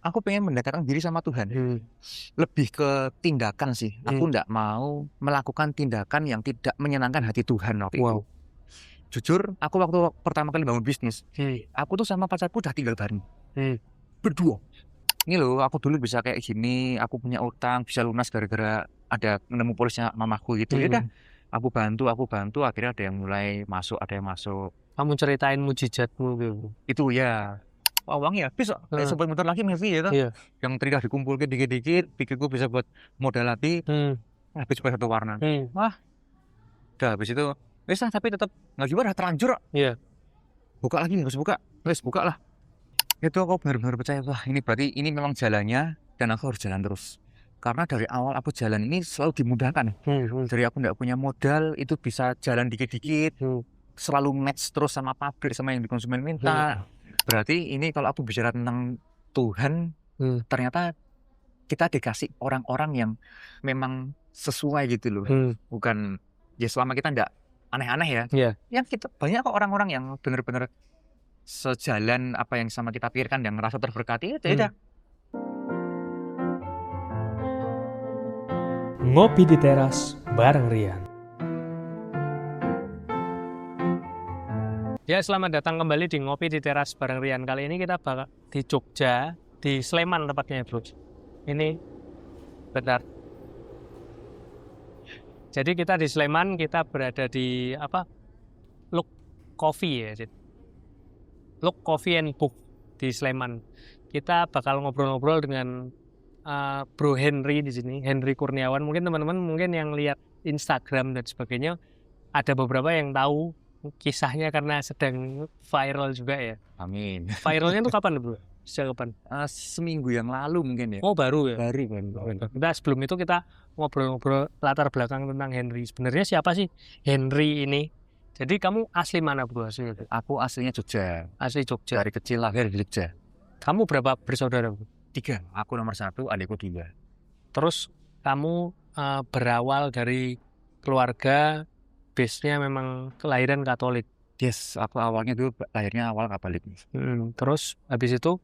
aku pengen mendekatkan diri sama Tuhan. Lebih ke tindakan sih. Aku nggak mau melakukan tindakan yang tidak menyenangkan hati Tuhan waktu itu. Jujur, aku waktu pertama kali bangun bisnis, aku tuh sama pacarku udah tinggal bareng. Berdua. Ini loh, aku dulu bisa kayak gini, aku punya utang, bisa lunas gara-gara ada nemu polisnya mamaku gitu. Ya udah, aku bantu, akhirnya ada yang mulai masuk, ada yang masuk. Kamu ceritain mujizatmu gitu. Itu ya, uangnya habis kok. Kayak sepeda motor lagi Mevi ya toh. Iya. Yang tadi dikumpulkan dikit-dikit, pikirku bisa buat modal lagi, habis cuma satu warna. Wah, udah habis itu, wes tapi tetap nggak gimana, terlanjur. Iya. Buka lagi, harus buka, wes buka lah. Itu aku benar-benar percaya, wah ini berarti ini memang jalannya dan aku harus jalan terus. Karena dari awal aku jalan ini selalu dimudahkan. Dari aku nggak punya modal, itu bisa jalan dikit-dikit, selalu match terus sama pabrik, sama yang di konsumen minta. Berarti ini kalau aku bicara tentang Tuhan, ternyata kita dikasih orang-orang yang memang sesuai gitu loh. Bukan, ya selama kita nggak aneh-aneh ya. Yang kita banyak kok orang-orang yang benar-benar sejalan apa yang sama kita pikirkan, yang ngerasa terberkati, itu ya. Ngopi di teras bareng Rian. Ya, selamat datang kembali di Ngopi di Teras bareng Rian. Kali ini kita bakal di Jogja, di Sleman tepatnya, bro. Ini benar. Jadi kita di Sleman, kita berada di Look Coffee ya. Look Coffee and Book di Sleman. Kita bakal ngobrol-ngobrol dengan Bro Henry di sini, Henry Kurniawan. Mungkin teman-teman yang lihat Instagram dan sebagainya ada beberapa yang tahu kisahnya karena sedang viral juga ya. Amin. Viralnya tuh kapan, bro? Sejak kapan? Seminggu yang lalu mungkin ya. Oh, baru ya? Baru. Kita sebelum itu kita ngobrol-ngobrol latar belakang tentang Henry. Sebenarnya siapa sih Henry ini? Jadi kamu asli mana, bro? Aku aslinya Jogja. Asli Jogja. Dari kecil lahir di Jogja. Kamu berapa bersaudara, bro? 3. Aku nomor 1, adikku 2. Terus kamu berawal dari keluarga base-nya memang kelahiran Katolik. Yes, aku awalnya dulu lahirnya awal Katolik. Terus habis itu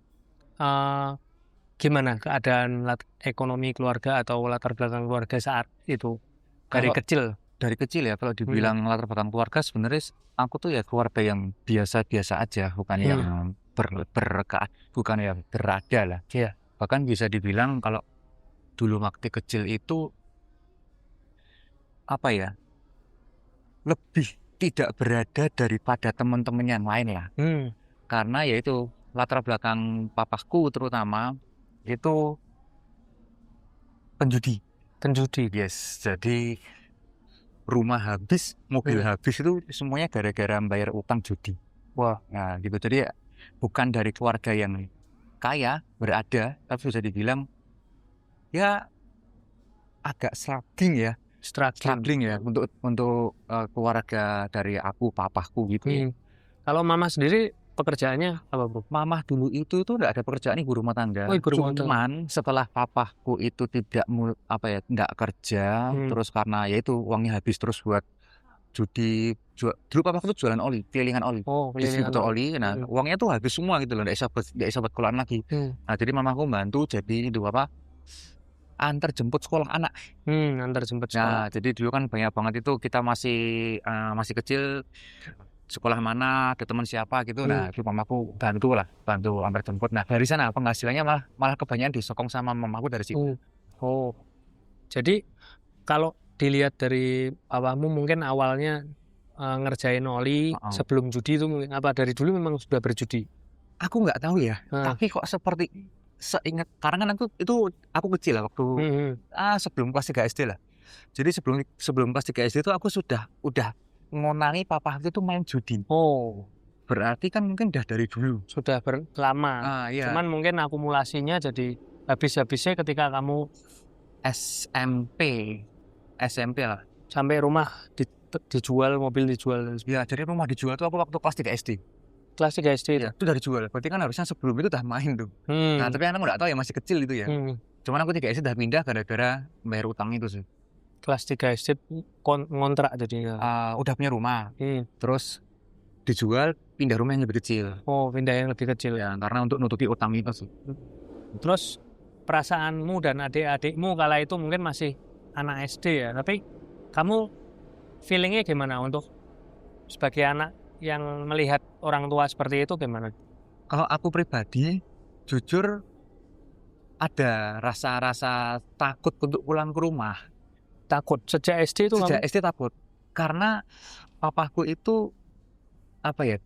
gimana keadaan ekonomi keluarga atau latar belakang keluarga saat itu dari kecil? Dari kecil ya, kalau dibilang latar belakang keluarga, sebenarnya aku tuh ya keluarga yang biasa-biasa aja, bukan yang berkat, bukan yang berada lah. Iya. Bahkan bisa dibilang kalau dulu waktu kecil itu apa ya, lebih tidak berada daripada teman-teman yang lain ya. Karena ya itu latar belakang papaku terutama itu penjudi. Yes, jadi rumah habis, mobil habis, itu semuanya gara-gara bayar utang judi. Wah, nah gitu. Jadi bukan dari keluarga yang kaya berada, tapi bisa dibilang ya agak struggling ya untuk keluarga dari aku, papaku gitu. Kalau mama sendiri pekerjaannya apa, bro? Mama dulu itu tuh nggak ada pekerjaan, ibu rumah tangga. Cuman setelah papaku itu nggak kerja, terus karena ya itu uangnya habis terus buat judi. Dulu papaku tuh jualan oli, pilihan oli, distributor oli. Nah uangnya tuh habis semua gitu loh, nggak bisa buat keluar lagi. Nah jadi mamaku bantu jadi itu antar jemput sekolah anak. Antar jemput sekolah. Nah jadi dulu kan banyak banget itu kita masih kecil, sekolah mana, ada teman siapa gitu. Nah itu mamaku bantu antar jemput. Nah dari sana penghasilannya malah kebanyakan disokong sama mamaku dari situ. Oh, jadi kalau dilihat dari papamu mungkin awalnya ngerjain oli sebelum judi itu mungkin apa dari dulu memang sudah berjudi? Aku nggak tahu ya, tapi kok seperti seingat, karena kan aku kecil lah waktu sebelum kelas 3 SD lah. Jadi sebelum kelas 3 SD itu aku udah ngonangi papa itu main judi. Oh, berarti kan mungkin udah dari dulu. Sudah lama. Iya. Cuman mungkin akumulasinya jadi habis-habisnya ketika kamu SMP lah. Sampai rumah dijual, mobil dijual. Ya, jadi rumah dijual tuh aku waktu kelas 3 SD. Kelas 3 SD ya, itu dari jual. Berarti kan harusnya sebelum itu udah main tuh. Nah, tapi anak nggak tahu ya, masih kecil itu ya. Cuman aku 3 SD udah pindah gara-gara bayar utang itu sih. Kelas 3 SD ngontrak jadinya. Udah punya rumah. Terus dijual, pindah rumah yang lebih kecil. Oh, pindah yang lebih kecil ya, karena untuk nutupi utang itu sih. Terus perasaanmu dan adik-adikmu kala itu mungkin masih anak SD ya, tapi kamu feelingnya gimana untuk sebagai anak yang melihat orang tua seperti itu gimana? Kalau aku pribadi, jujur ada rasa-rasa takut untuk pulang ke rumah. Takut sejak SD itu Sejak kamu? SD takut. Karena papaku itu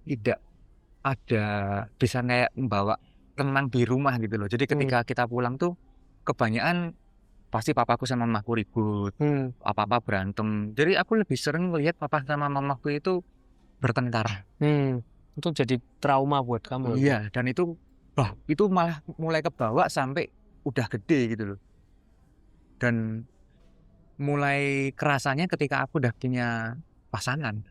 tidak ada bisa kayak membawa tenang di rumah gitu loh. Jadi ketika kita pulang tuh kebanyakan pasti papaku sama mamaku ribut, apa-apa berantem. Jadi aku lebih sering melihat papa sama mamaku itu bertengkar. Itu jadi trauma buat kamu. Iya, dan itu malah mulai kebawa sampai udah gede gitu loh. Dan mulai kerasanya ketika aku udah punya pasangan.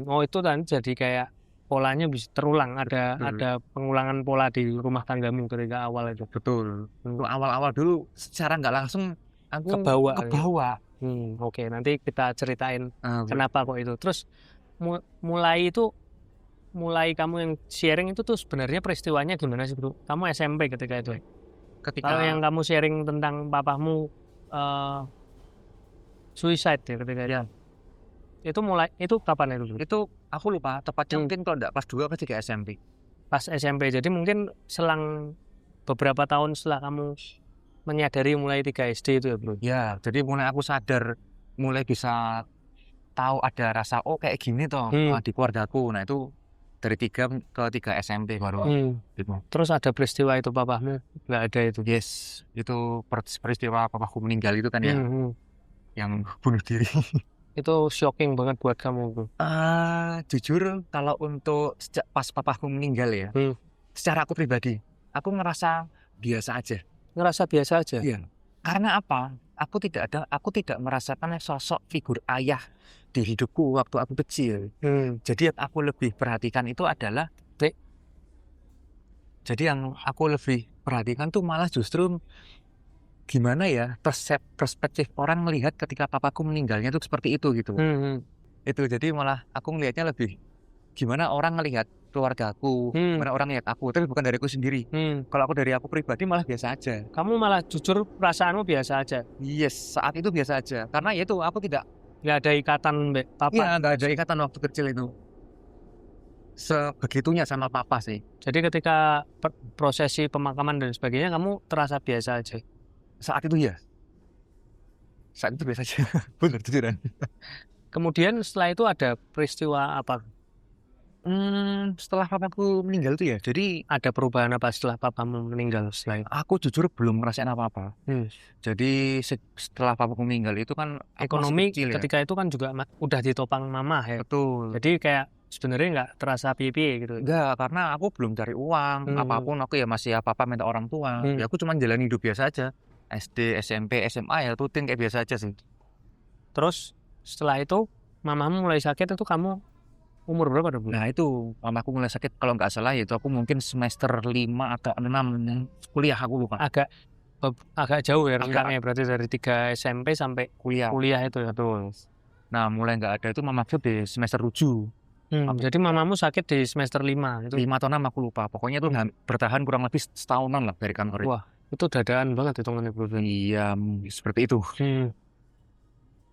Oh itu kan jadi kayak polanya bisa terulang, ada pengulangan pola di rumah tanggamu ketika awal itu. Betul. Untuk awal-awal dulu secara nggak langsung aku kebawa. Oke, nanti kita ceritain kenapa kok itu. Terus mulai kamu yang sharing itu tuh sebenarnya peristiwanya gimana sih, Bro? Kamu SMP ketika itu. Kalau yang kamu sharing tentang papamu suicide ya ketika itu kapan itu? Itu aku lupa tepatnya, mungkin kalau enggak pas 2 atau 3 SMP. Pas SMP. Jadi mungkin selang beberapa tahun setelah kamu menyadari mulai 3 SD itu ya, Bro. Ya, jadi mulai aku sadar, mulai bisa tahu ada rasa kayak gini toh di keluargaku. Nah, itu dari 3 ke 3 SMP baru. Gitu. Terus ada peristiwa itu papamu nggak ada itu? Yes, itu peristiwa papaku meninggal itu kan ya, yang bunuh diri. Itu shocking banget buat kamu, Bro. Jujur kalau untuk sejak pas papaku meninggal ya, secara aku pribadi, aku ngerasa biasa aja. Ngerasa biasa aja? Iya. Karena apa? Aku tidak merasakan sosok figur ayah di hidupku waktu aku kecil. Jadi yang aku lebih perhatikan itu adalah tuh malah justru gimana ya perspektif orang melihat ketika papaku meninggalnya tuh seperti itu gitu. Itu jadi malah aku ngelihatnya lebih gimana orang ngelihat keluargaku, gimana orang lihat aku, tapi bukan dariku sendiri. Kalau aku dari aku pribadi malah biasa aja. Kamu malah jujur perasaanmu biasa aja? Yes, saat itu biasa aja. Karena ya itu aku nggak ada ikatan papa. Iya, nggak ada ikatan waktu kecil itu. Sebegitunya sama papa sih. Jadi ketika prosesi pemakaman dan sebagainya kamu terasa biasa aja? Saat itu ya. Saat itu biasa aja. Bener jujuran. Kemudian setelah itu ada peristiwa apa? Setelah papaku meninggal itu ya, jadi ada perubahan apa setelah papamu meninggal setelah itu? Aku jujur belum ngerasain apa-apa. Jadi setelah papaku meninggal itu kan ekonomi kecil, ketika itu kan juga udah ditopang mama ya. Betul. Jadi kayak sebenarnya nggak terasa piye-piye gitu. Enggak, karena aku belum cari uang, apapun aku ya masih apa-apa minta orang tua. Ya aku cuma jalani hidup biasa aja. SD, SMP, SMA ya rutin kayak biasa aja sih. Terus setelah itu mamamu mulai sakit itu kamu umur berapa dong? Nah itu mamaku mulai sakit kalau nggak salah itu aku mungkin semester 5 atau 6 kuliah, aku lupa. Agak jauh ya rentangnya, berarti dari 3 SMP sampai kuliah itu ya. Betul. Nah mulai nggak ada itu mamaku di semester 7. Jadi mamamu sakit di semester 5 itu? 5 atau 6 aku lupa. Pokoknya itu bertahan kurang lebih setahunan lah dari kantor. Wah itu dadaan banget hitungannya, Bro. Iya seperti itu.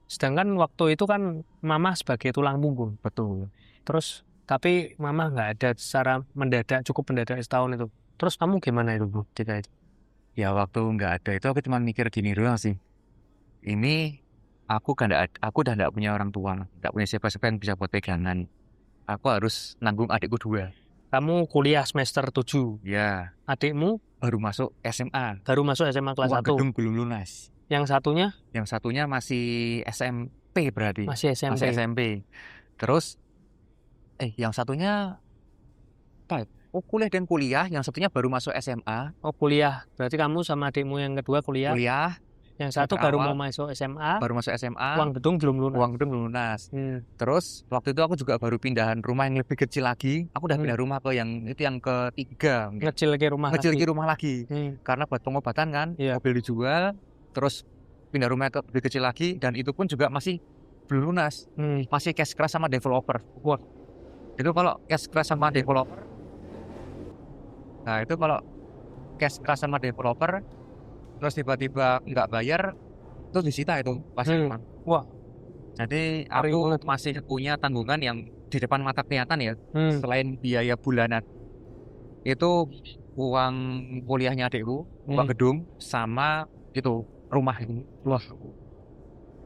Sedangkan waktu itu kan mama sebagai tulang punggung. Betul. Terus tapi mama nggak ada secara cukup mendadak setahun itu. Terus kamu gimana itu, Bro, ketika itu? Ya waktu nggak ada itu aku cuma mikir gini doang sih. Ini aku udah nggak punya orang tua, nggak punya siapa-siapa yang bisa buat pegangan. Aku harus nanggung adikku 2. Kamu kuliah semester 7. Ya. Adikmu baru masuk SMA. Baru masuk SMA kelas 1. Gedung belum lunas. Yang satunya? Yang satunya masih SMP berarti. Masih SMP. Masih SMP. Terus yang satunya kuliah dan kuliah, yang satunya baru masuk SMA. Kuliah. Berarti kamu sama adikmu yang kedua kuliah. Yang satu baru mau masuk SMA. Baru masuk SMA. Uang gedung belum lunas. Terus waktu itu aku juga baru pindahan rumah yang lebih kecil lagi. Aku udah pindah rumah ke yang ketiga. Ngecil lagi rumah lagi. Karena buat pengobatan kan, mobil dijual. Terus pindah rumah ke lebih kecil lagi, dan itu pun juga masih belum lunas. Masih cash crush sama developer. Wah. Itu kalau cash crush sama developer. Nah itu kalau cash keras sama developer, terus tiba-tiba nggak bayar, terus disita itu pas depan. Wah. Jadi Ngeri aku banget. masih punya tanggungan yang di depan mata kelihatan ya, selain biaya bulanan. Itu uang kuliahnya adikku, uang gedung, sama itu rumah itu. Wah,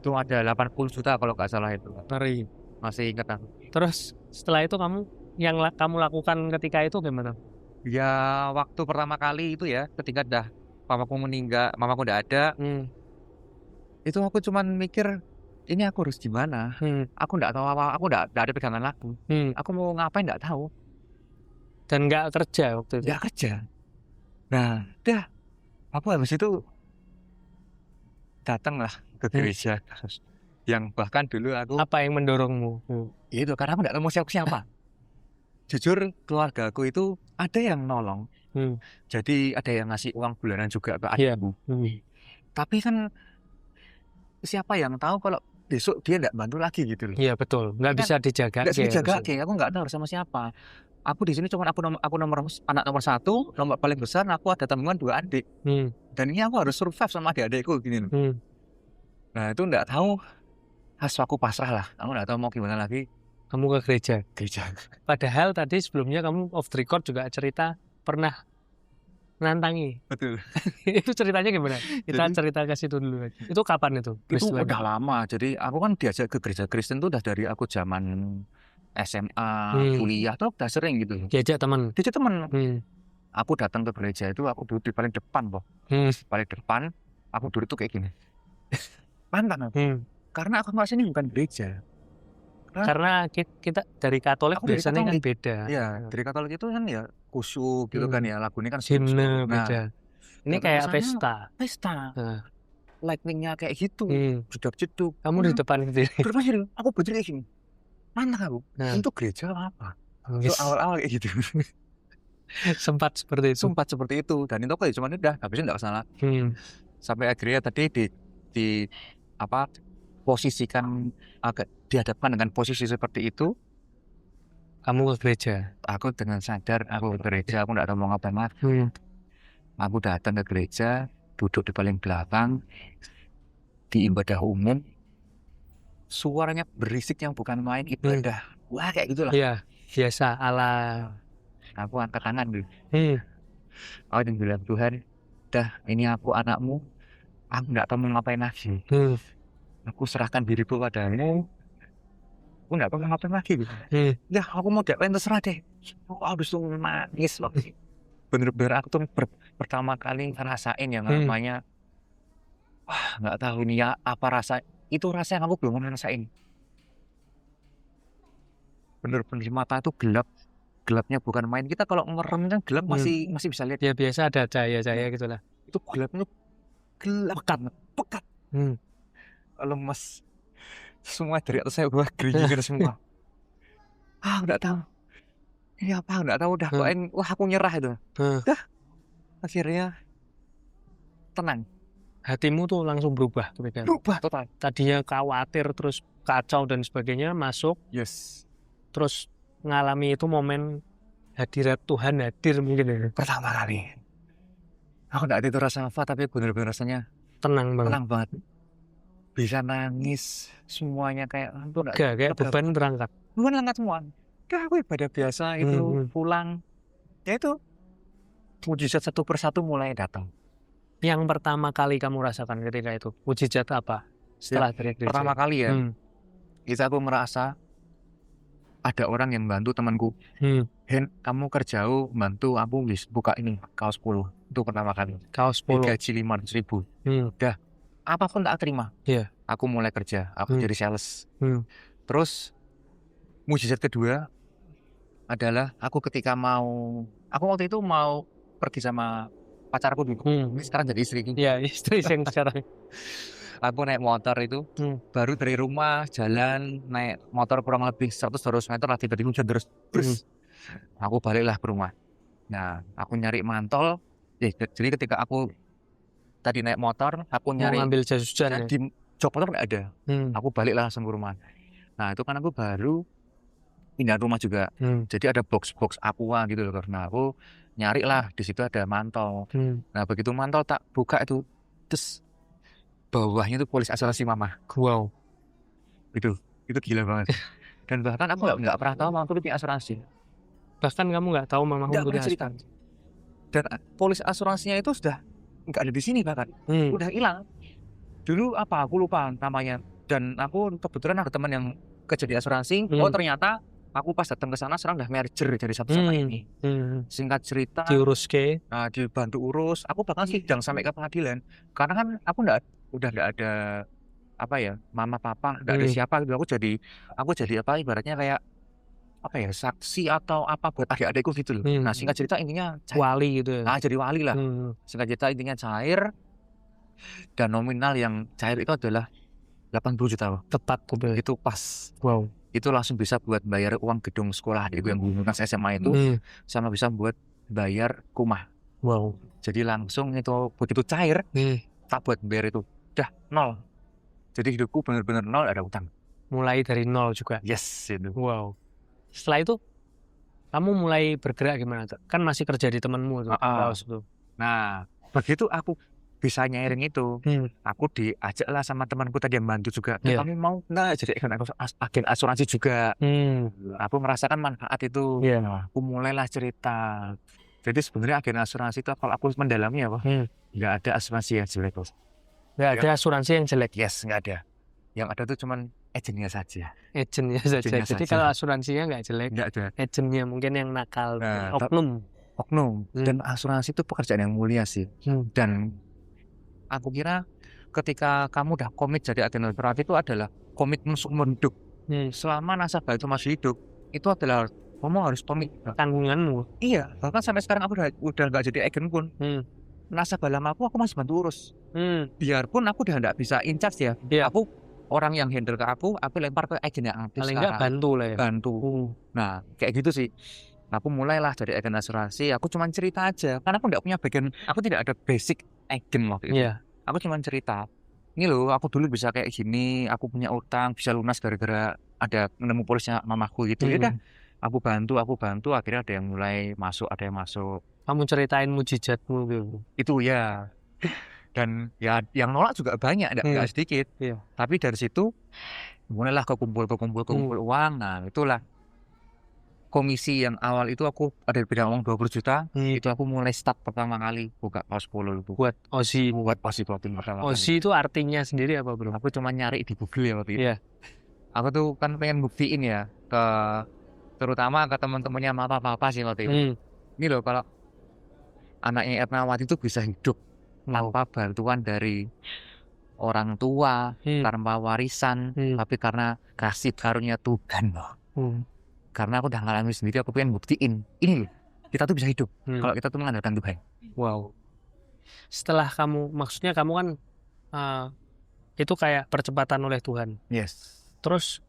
Itu ada 80 juta kalau nggak salah itu. ngeri. Masih ingat aku. Terus setelah itu kamu lakukan ketika itu gimana? Ya waktu pertama kali itu ya, ketika dah mamaku meninggal, mamaku udah ada, itu aku cuman mikir ini aku harus gimana. Aku nggak tahu apa, aku nggak ada pegangan laku. Aku mau ngapain nggak tahu. Dan nggak kerja waktu itu. Nggak kerja. Nah, dah aku habis itu datanglah ke gereja. Yang bahkan dulu aku Apa yang mendorongmu? itu karena aku nggak tahu mau siapa. Jujur keluarga aku itu ada yang nolong. Jadi ada yang ngasih uang bulanan juga ke adikku. Tapi kan siapa yang tahu kalau besok dia nggak bantu lagi gitu loh. Iya betul, nggak bisa dijaga. Nggak bisa dijaga, aku nggak tahu sama siapa. Aku di sini cuma aku nomor anak nomor 1, nomor paling besar. Aku ada tanggungan 2 adik. Dan ini aku harus survive sama adik-adikku gini loh. Nah itu nggak tahu, aku pasrah lah. Aku nggak tahu mau gimana lagi. Kamu ke gereja. Padahal tadi sebelumnya kamu off the record juga cerita pernah nantangi. Betul. Itu ceritanya gimana? Kita cerita ke situ dulu. Itu kapan itu? Itu udah lama. Jadi aku kan diajak ke gereja Kristen tuh udah dari aku zaman SMA, kuliah tuh udah sering gitu. Diajak teman. Aku datang ke gereja itu, aku duduk di paling depan, paling depan, aku duduk tuh kayak gini. Pantang aku. Karena aku merasa ini bukan gereja. Karena kita dari Katolik biasanya kan beda. Iya, dari Katolik itu kan ya kusyuk gitu kan ya, lagu ini kan himne beda. Ini kayak pesta. Lightningnya kayak gitu, jeduk-jeduk. Kamu di depan gitu. Terus aku berdiri kayak gini. Mana aku? Untuk gereja apa? So, awal-awal kayak gitu. Sempat seperti itu. Dan itu kayak cuma udah, habisnya nggak salah. Sampai akhirnya tadi di posisikan agak dihadapkan dengan posisi seperti itu. Kamu ke gereja. Aku dengan sadar aku ke gereja, aku nggak tahu mau ngapain lagi. Aku datang ke gereja, duduk di paling belakang di ibadah umum. Suaranya berisik yang bukan main ibadah. Wah kayak gitulah. Iya, biasa ala. Aku angkat tangan dulu. Aku bilang, Tuhan, dah ini aku anakmu. Aku nggak tahu mau ngapain lagi. Aku serahkan diriku padamu. Aku nggak tahu mau ngapain lagi. Ya aku mau diapain terserah deh. Aku harus nangis loh. Bener-bener aku tuh pertama kali ngerasain yang namanya, wah nggak tahu ini ya apa rasa. Itu rasa yang aku belum ngerasain. Bener-bener mata itu gelap. Gelapnya bukan main. Kita kalau merem kan gelap masih bisa lihat. Ya biasa ada cahaya-cahaya gitulah. Itu gelapnya gelap pekat. Lemes. Semua dari atas saya bawah geringer semua. Udah tahu. Ini apa? Nggak tahu udah. Wah aku nyerah itu. Dah. Akhirnya tenang. Hatimu tuh langsung berubah. Berubah total. Tadinya khawatir terus kacau dan sebagainya masuk. Yes. Terus ngalami itu momen hadirat Tuhan hadir mungkin ya. Pertama kali. Aku nggak itu rasa apa, tapi benar-benar rasanya tenang banget. Bisa nangis semuanya kayak kayak beban berangkat. Beban angkat semua. Aku ibadah biasa itu pulang. Ya itu mujizat satu persatu mulai datang. Yang pertama kali kamu rasakan ketika itu mujizat apa? Setelah dari gereja. Pertama kali ya. Itu aku merasa ada orang yang bantu temanku. Hen, kamu kerja bantu aku buka ini kaos 10. Itu pertama kali. Kaos 10. Gaji 500.000. Udah. Apapun tak terima. Aku mulai kerja. Aku jadi sales. Terus mujizat kedua adalah aku ketika aku waktu itu mau pergi sama pacarku dulu. Sekarang jadi istri. Iya, istri yang sekarang. Aku naik motor itu, baru dari rumah jalan naik motor kurang lebih 100-200 meter lah, tiba-tiba hujan terus. Aku baliklah ke rumah. Nah, aku nyari mantol. Jadi ketika aku tadi naik motor, aku nyari ngambil jas hujan. Di jok motor nggak ada. Aku baliklah langsung ke rumah. Nah, itu kan aku baru pindah rumah juga. Jadi ada box aqua gitu loh. Karena aku nyari lah, di situ ada mantol. Nah begitu mantol tak buka itu, terus bawahnya itu polis asuransi mama. Wow. Itu gila banget. Dan bahkan aku nggak pernah tahu mamaku itu punya asuransi. Bahkan kamu nggak tahu mamamu Nggak punya pernah cerita. asuransi. Dan polis asuransinya itu sudah nggak ada di sini bahkan, udah hilang. Dulu apa aku lupa namanya. Dan aku kebetulan ada teman yang kerja di asuransi. Oh ternyata aku pas datang ke sana sekarang udah merger dari satu sama ini. Singkat cerita, Diurus ke. nah, dibantu urus. Aku bahkan sidang sampai ke pengadilan. Karena kan aku udah nggak ada apa ya, mama papa, nggak ada siapa gitu. Aku jadi apa ibaratnya kayak apa ya, saksi atau apa buat adik-adikku gitu loh. Nah singkat cerita intinya cair. Wali gitu ya. Nah jadi wali lah. Singkat cerita intinya cair. Dan nominal yang cair itu adalah 80 juta. Tepat gitu. Itu pas. Wow. Itu langsung bisa buat bayar uang gedung sekolah adikku yang lulus SMA itu, sama bisa buat bayar rumah. Wow. Jadi langsung itu begitu cair, tak buat bayar itu udah nol. Jadi hidupku benar-benar nol, ada utang. Mulai dari nol juga. Yes itu. Wow. Setelah itu kamu mulai bergerak gimana tuh? Kan masih kerja di temanmu tuh. Nah begitu aku bisa nyairing itu, aku diajak lah sama temanku tadi yang bantu juga. Kami mau nggak jadi agen asuransi juga. Aku merasakan manfaat itu. Aku mulailah cerita. Jadi sebenarnya agen asuransi itu kalau aku mendalami apa? Nggak ada asuransi yang jelek. Nggak ada asuransi yang jelek. Yes, nggak ada. Yang ada tuh cuman agennya saja. Agennya saja. Jadi kalau asuransinya nggak jelek, nggak ada. agennya mungkin yang nakal, Nah, oknum. Dan asuransi itu pekerjaan yang mulia sih. Dan aku kira ketika kamu udah komit jadi agen asuransi itu adalah komitmen seumur hidup. Selama nasabah itu masih hidup, itu adalah kamu harus komit. Tanggunganmu. Iya, bahkan sampai sekarang aku udah nggak jadi agen pun. Nasabah lama aku masih bantu urus. Biarpun aku udah nggak bisa in charge ya. Aku orang yang handle ke aku lempar ke agen yang aktif. Paling nggak bantu lah ya. Bantu. Nah, kayak gitu sih. Aku mulailah jadi agen asuransi. Aku cuma cerita aja, karena aku nggak punya bagian. Aku tidak ada basic agen waktu itu. Aku cuma cerita. Ini loh, aku dulu bisa kayak gini. Aku punya utang, bisa lunas gara-gara ada nemu polisnya mamaku gitu. Ya udah, aku bantu. Akhirnya ada yang mulai masuk, ada yang masuk. Kamu ceritain mujizatmu gitu. Itu ya. Dan ya yang nolak juga banyak, nggak sedikit. Tapi dari situ mulailah kekumpul uang. Nah itulah komisi yang awal itu aku ada di bidang uang 20 juta. Itu aku mulai start pertama kali buka pos 10 itu. Buat OSI. Buat OSI clothing pertama kali. OSI itu artinya sendiri apa bro? Aku cuma nyari di Google ya waktu itu. Aku tuh kan pengen buktiin ya terutama ke teman-temannya papa sih waktu itu. Ini loh, kalau anaknya Ernawati itu bisa hidup tanpa bantuan dari orang tua, tanpa warisan, tapi karena kasih karunia Tuhan loh. Karena aku udah ngalamin sendiri, aku pengen buktiin ini loh, kita tuh bisa hidup kalau kita tuh mengandalkan Tuhan. Wow. Setelah maksudnya kamu kan itu kayak percepatan oleh Tuhan. Yes. Terus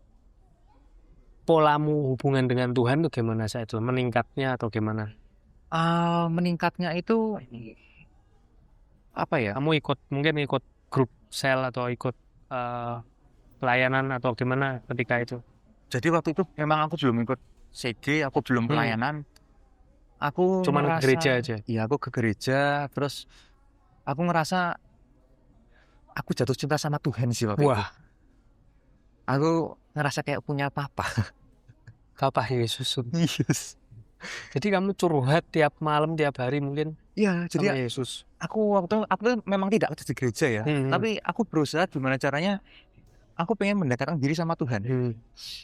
polamu hubungan dengan Tuhan tuh gimana saat itu? Meningkatnya atau gimana? Meningkatnya itu apa ya? Kamu mungkin ikut grup sel atau ikut pelayanan atau gimana ketika itu? Jadi waktu itu memang aku belum ikut CG, aku belum pelayanan. Aku cuma ke gereja aja. Iya, aku ke gereja, terus aku ngerasa aku jatuh cinta sama Tuhan sih waktu itu. Aku ngerasa kayak punya papa. Papa Yesus. Yes. Jadi kamu curhat tiap malam, tiap hari mungkin? Iya, jadi sama Yesus. Aku memang tidak kerja di gereja ya, tapi aku berusaha gimana caranya. Aku pengen mendekatkan diri sama Tuhan.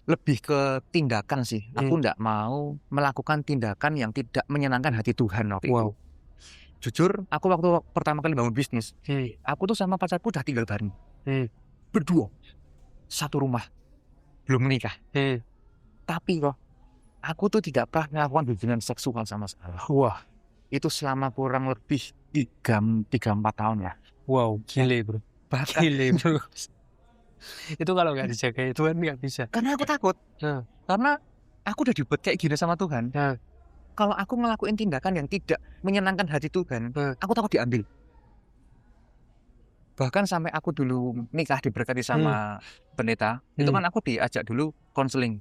Lebih ke tindakan sih. Aku nggak mau melakukan tindakan yang tidak menyenangkan hati Tuhan waktu itu. Jujur, aku waktu pertama kali bangun bisnis, aku tuh sama pacarku udah tinggal bareng. Berdua. Satu rumah. Belum menikah. Tapi loh, aku tuh tidak pernah melakukan hubungan seksual sama sekali. Itu selama kurang lebih 3-4 tahun ya. Wow, gile bro. Gile bro. Itu kalau nggak dijaga Tuhan nggak bisa. Karena aku takut. Karena aku udah dibuat kayak gini sama Tuhan. Kalau aku ngelakuin tindakan yang tidak menyenangkan hati Tuhan, aku takut diambil. Bahkan sampai aku dulu nikah diberkati sama pendeta, itu kan aku diajak dulu konseling.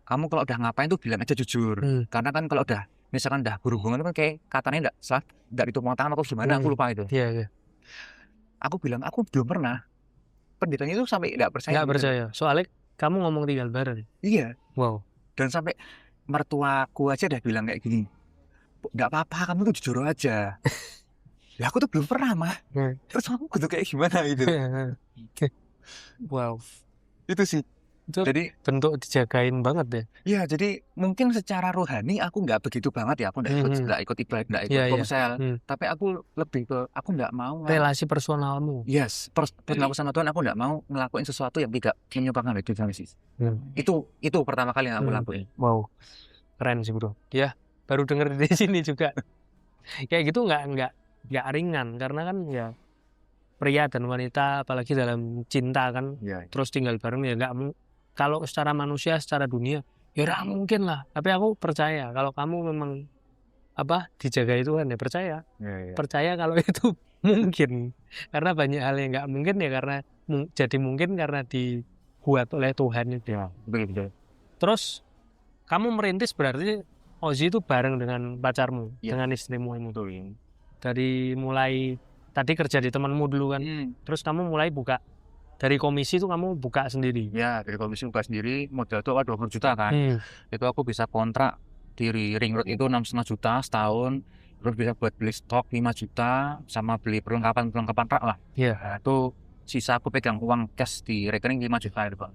Kamu kalau udah ngapain tuh bilang aja jujur. Karena kan kalau udah misalkan udah berhubungan itu kan kayak katanya enggak ditumpang tangan atau gimana, aku lupa itu. Iya. Aku bilang aku belum pernah. Pendetanya itu sampai enggak percaya. Nggak percaya. Soalnya kamu ngomong tinggal bareng. Iya. Wow. Dan sampai mertuaku aja udah bilang kayak gini, enggak apa-apa, kamu tuh jujur aja. Ya aku tuh belum pernah mah. Terus aku tuh kayak gimana gitu. Wow. Itu sih. Itu Jadi bentuk dijagain banget ya. iya, jadi mungkin secara rohani aku nggak begitu banget ya, aku nggak ikut ibadah, nggak ikut Iya. komsel, tapi aku lebih ke aku nggak mau Relasi personalmu. yes, personal sama Tuhan, aku nggak mau ngelakuin sesuatu yang tidak menyumbangkan itu Genesis. Itu pertama kali yang aku lakuin. Wow, keren sih bro. Ya, baru denger di sini juga. Kayak gitu nggak ringan karena kan ya pria dan wanita apalagi dalam cinta kan, terus tinggal bareng ya nggak kalau secara manusia, secara dunia, ya udah mungkin lah. Tapi aku percaya kalau kamu memang dijaga Tuhan ya percaya. Percaya kalau itu mungkin. Karena banyak hal yang nggak mungkin ya karena jadi mungkin karena dibuat oleh Tuhan itu. Ya, betul. Terus kamu merintis berarti Ozzy itu bareng dengan pacarmu, dengan istrimu ini. Dari mulai tadi kerja di temanmu dulu kan, terus kamu mulai buka. Dari komisi itu kamu buka sendiri? Ya, dari komisi buka sendiri, modal itu 20 juta kan. Itu aku bisa kontrak di Ring Road itu 6,5 juta setahun. Terus bisa buat beli stok 5 juta, sama beli perlengkapan rak lah. Iya. Itu sisa aku pegang uang cash di rekening 5 juta itu Pak.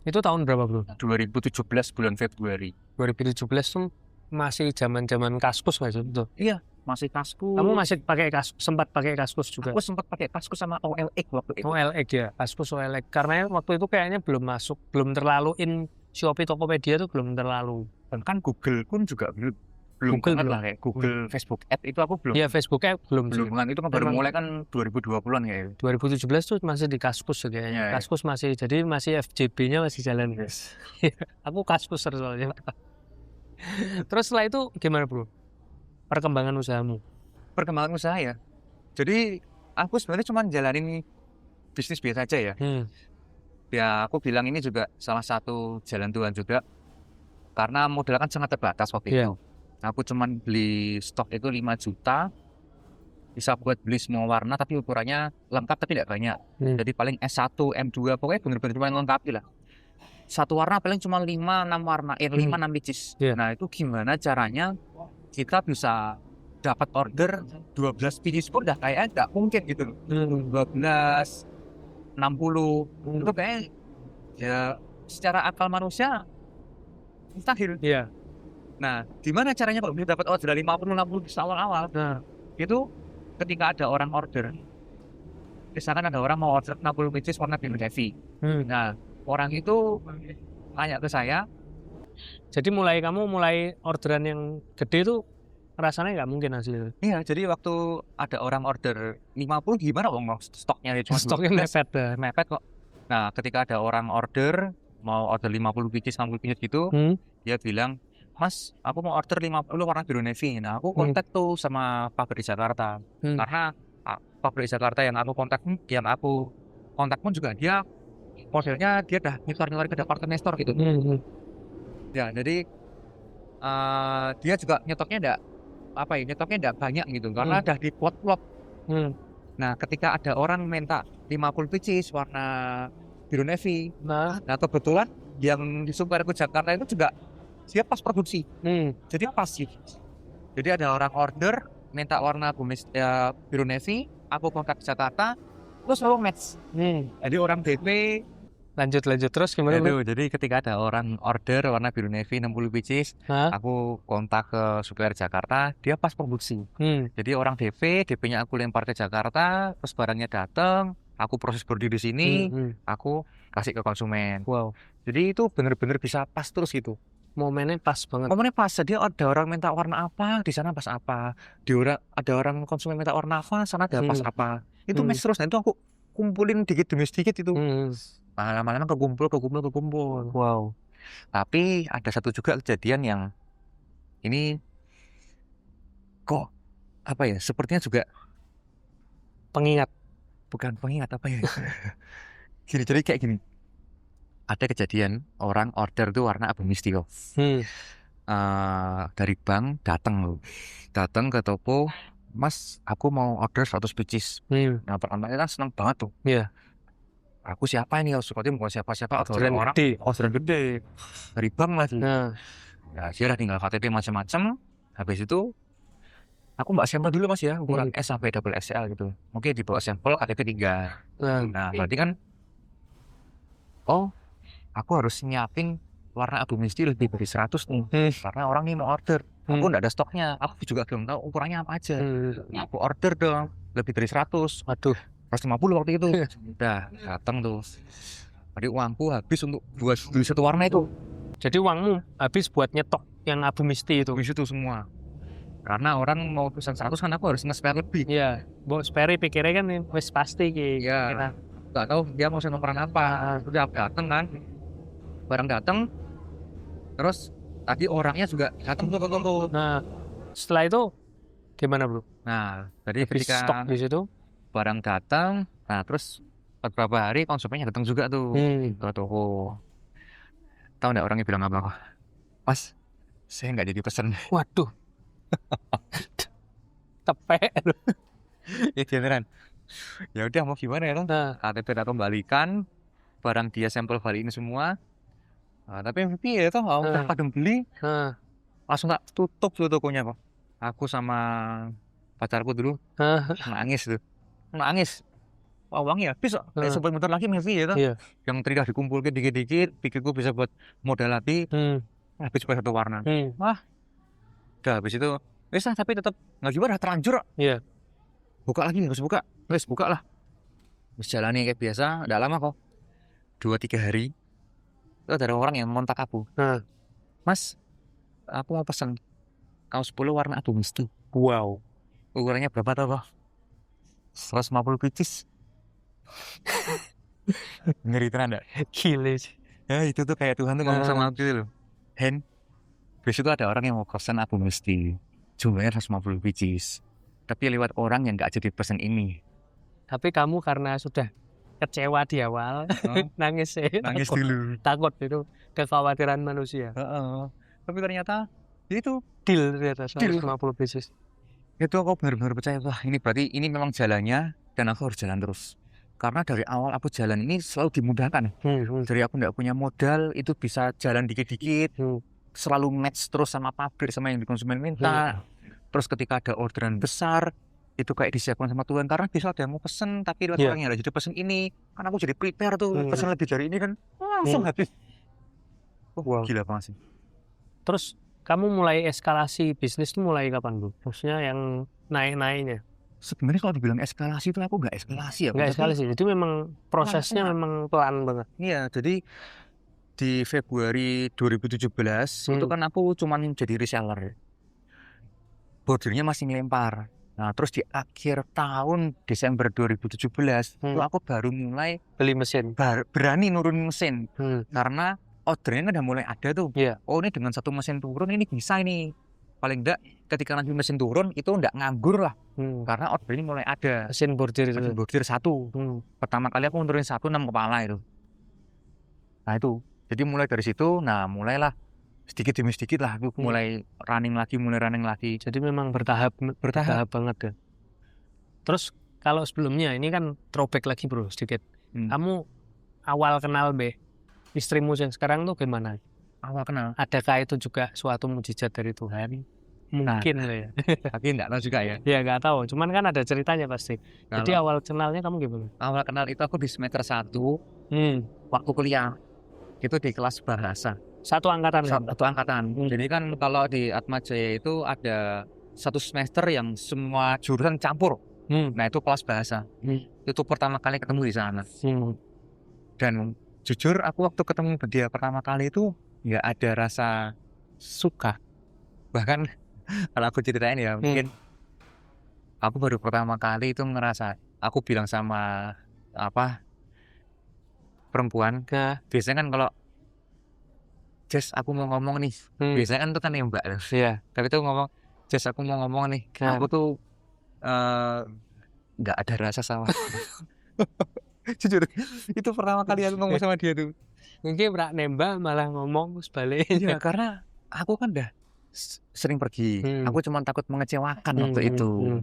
Itu tahun berapa bro? 2017 bulan Februari. 2017 tuh masih zaman Kaskus nggak sih? Iya. Masih Kaskus. Kamu masih pakai sempat pakai Kaskus juga? Aku sempat pakai Kaskus sama OLX waktu itu. OLX ya, Kaskus OLX. Karena waktu itu kayaknya belum terlalu Shopee, Tokopedia tuh belum terlalu. Dan kan Google pun juga belum banget lah kayak Google, Facebook Ad itu aku belum. Iya, Facebook Ad belum kan itu kan baru mulai kan 2020-an kayak. 2017 tuh masih di Kaskus kayaknya. Kaskus masih jadi masih FJB-nya masih jalan. Yes. Aku Kaskus soalnya. Terus setelah itu gimana bro? Perkembangan usaha ya. Jadi aku sebenarnya cuma jalanin bisnis biasa aja ya. Ya aku bilang ini juga salah satu jalan Tuhan juga. Karena modal kan sangat terbatas waktu itu. Aku cuma beli stok itu 5 juta. Bisa buat beli semua warna tapi ukurannya lengkap tapi tidak banyak. Jadi paling S1, M2 pokoknya bener-bener cuma lengkapi lah. Satu warna paling cuma 5-6 warna, 5-6 biji. Nah itu gimana caranya kita bisa dapat order 12 pieces pun udah kayaknya nggak mungkin gitu. 12, 60 itu kayak ya secara akal manusia mustahil. Iya. Nah, gimana caranya kalau bisa dapat order dari 50-60 pieces awal-awal? Nah, itu ketika ada orang order. Misalkan ada orang mau order 60 pieces warna biru navy. Nah, orang itu tanya ke saya. Jadi kamu mulai orderan yang gede tuh rasanya nggak mungkin hasilnya. Iya, jadi waktu ada orang order 50 gimana stoknya ya cuma stoknya mepet kok. Nah, ketika ada orang order mau order 50 pieces, 60 pieces gitu, dia bilang, "Mas, aku mau order 50 warna biru navy." Nah, aku kontak tuh sama pabrik di Jakarta. Karena pabrik di Jakarta yang aku kontak pun juga dia modelnya dia udah nyetor ke departemen store gitu. Ya, jadi dia juga nyetoknya enggak banyak gitu karena udah di plot. Nah, ketika ada orang minta 50 pieces warna biru navy. Nah, kebetulan yang di Superku Jakarta itu juga dia pas produksi. Jadi pas sih. Jadi ada orang order minta warna biru navy, aku kontak Jakarta, terus aku match. Jadi orang DP lanjut terus gimana? Jadi ketika ada orang order warna biru navy 60 pieces, aku kontak ke supplier Jakarta, dia pas produksi. Jadi orang DP-nya aku lempar ke Jakarta, terus barangnya datang, aku proses berdiri di sini, aku kasih ke konsumen. Wow. Jadi itu benar-benar bisa pas terus gitu. Momennya pas banget. Momennya pas. Jadi ada orang minta warna apa, di sana pas apa. Ada orang konsumen minta warna apa, sana ada pas apa. Itu match terus. Nah itu aku kumpulin dikit demi sedikit itu. Lama-lama kekumpul. Wow. Tapi ada satu juga kejadian yang ini kok sepertinya juga bukan pengingat gini, jadi kayak gini. Ada kejadian orang order tuh warna abu mistio. dari bank datang ke toko, Mas aku mau order 100 pieces. Nah pertamanya kan seneng banget tuh. Iya. Aku siapa ini, seperti bukan siapa-siapa, Orderan orang gede. orderan gede dari bank lagi. Nah, Ya dia tinggal KTP macam-macam. Habis itu aku mbak sampel dulu Mas ya, ukuran S sampai double XL gitu. Mungkin dibawa sampel KTP 3. Nah berarti kan aku harus nyiapin warna abu misti lebih dari 100 nih. Karena orang ini mau order. Aku nggak ada stoknya. Aku juga belum tahu ukurannya apa aja. Aku order dong lebih dari 100. Waduh. 150 waktu itu. Udah datang tuh. Tadi uangku habis untuk buat beli satu warna itu. Jadi uangmu habis buat nyetok yang abu misti itu. Habis itu semua. Karena orang mau pesan 100 kan aku harus nge-spare lebih. Iya, mbok spare pikirnya kan wis pasti ki. Iya. Nggak tahu dia mau pesan ukuran apa. Udah datang kan. Barang datang. Terus tadi orangnya juga datang tuh. Nah, setelah itu gimana, Bro? Nah, jadi Habis ketika stok di situ. barang datang, nah terus beberapa hari konsumennya datang juga tuh ke toko. Tahu nggak orangnya bilang apa? Mas, saya nggak jadi pesen. Waduh. Tepek. Ya beneran. Ya udah mau gimana ya, Nah, KTP tak kembalikan, barang dia sampel balikin semua. Nah, tapi MVP ya toh, udah kadang beli, nah, langsung tak tutup tuh tokonya kok. Aku sama pacarku dulu nangis tuh, nangis. Wah, uangnya habis kok. Kayak sempat bentar lagi MVP ya toh. Iya. Yang tadi udah dikumpulin dikit-dikit, pikirku bisa buat modal lagi, habis cuma satu warna. Wah, udah habis itu, wes lah, tapi tetap nggak gimana, terlanjur. Iya. Buka lagi, harus buka, wes buka lah. Wes jalani kayak biasa, udah lama kok. 2-3 hari, itu ada orang yang ngontak aku. Mas, aku mau pesan kaos polo warna abu misti. Wow. Ukurannya berapa tau kok? 150 pieces. Ngeri tenan enggak? Gile sih. Ya itu tuh kayak Tuhan tuh ngomong sama aku gitu loh. Hen, besok tuh ada orang yang mau pesan abu misti. Jumlahnya 150 pieces. Tapi lewat orang yang gak jadi pesan ini. Tapi kamu karena sudah kecewa di awal, nangis sih. Nangis dulu. Takut itu kekhawatiran manusia. Tapi ternyata itu Deal ternyata 150 pieces. itu aku benar-benar percaya, wah ini berarti ini memang jalannya dan aku harus jalan terus. Karena dari awal aku jalan ini selalu dimudahkan. Dari aku nggak punya modal itu bisa jalan dikit-dikit, selalu match terus sama pabrik sama yang di konsumen minta. Terus ketika ada orderan besar itu kayak disiapkan sama Tuhan, karena bisa ada yang mau pesen tapi lewat orangnya ada jadi pesen ini, kan aku jadi prepare tuh pesen lebih dari ini kan langsung habis. Wow. Gila banget sih. Terus kamu mulai eskalasi bisnis tuh mulai kapan, Bu? Maksudnya yang naik-naiknya? Sebenarnya kalau dibilang eskalasi itu aku nggak eskalasi ya. Nggak eskalasi, itu memang prosesnya memang pelan banget. Iya, jadi di Februari 2017 itu kan aku cuman jadi reseller. Bordernya masih ngelempar. Nah, terus di akhir tahun Desember 2017 itu aku baru mulai beli mesin. Berani nurunin mesin. Karena ordernya udah mulai ada tuh. Oh ini dengan satu mesin turun ini bisa ini. Paling enggak ketika nanti mesin turun itu enggak nganggur lah. Karena ordernya mulai ada. Mesin bordir itu. Mesin bordir 1. Pertama kali aku nurunin 1 6 kepala itu. Nah itu. Jadi mulai dari situ, nah mulailah sedikit demi sedikit lah aku mulai running lagi. Jadi memang bertahap banget ya. Terus kalau sebelumnya ini kan throwback lagi bro sedikit. Kamu awal kenal istrimu yang sekarang tuh gimana? Awal kenal. Adakah itu juga suatu mukjizat dari Tuhan? Mungkin lah ya. Tapi enggak tahu juga ya. Ya enggak tahu. Cuman kan ada ceritanya pasti. Jadi awal kenalnya kamu gimana? Awal kenal itu aku di semester 1. Waktu kuliah. Itu di kelas bahasa. Satu angkatan. Jadi kan kalau di Atma Jaya itu ada satu semester yang semua jurusan campur. Nah itu kelas bahasa. Itu pertama kali ketemu di sana. Dan jujur aku waktu ketemu dia pertama kali itu nggak ada rasa suka. Bahkan kalau aku ceritain ya mungkin aku baru pertama kali itu ngerasa, aku bilang sama perempuan, biasanya kan kalau Jess aku mau ngomong nih, biasanya kan itu kan nembak loh. Tapi itu ngomong, Jess aku mau ngomong nih, aku tuh nggak ada rasa sama. Jujur, itu pertama kali aku ngomong sama dia tuh. Mungkin pernah nembak malah ngomong sebaliknya. Ya karena aku kan sering pergi. Aku cuma takut mengecewakan waktu itu.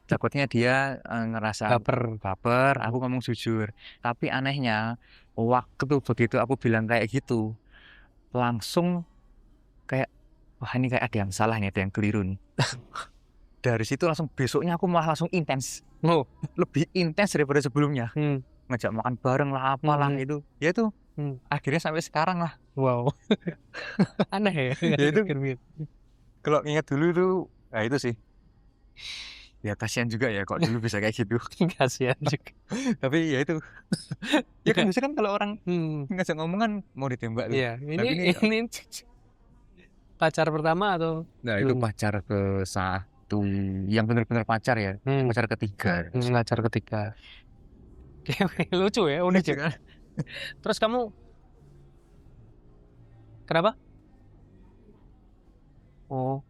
Takutnya dia ngerasa baper, aku ngomong jujur. Tapi anehnya, waktu begitu aku bilang kayak gitu, langsung kayak, wah ini kayak ada yang salah nih, ada yang keliru nih. Dari situ langsung besoknya aku malah langsung intens. Lebih intens daripada sebelumnya. Ngajak makan bareng lah, apalah itu. Ya itu, akhirnya sampai sekarang lah. Wow. Aneh ya. Ya itu, kalau ingat dulu tuh, nah itu sih. Ya kasihan juga ya kok dulu bisa kayak gitu. Kasihan juga. Tapi ya itu. Ya kan biasanya kan kalau orang ngajak ngomong kan mau ditembak tuh. Iya, ini pacar pertama atau? Nah itu pacar ke satu, yang benar-benar pacar ya, pacar ketiga. Pacar ketiga. Lucu ya, unik juga. Terus kamu kenapa? Oh.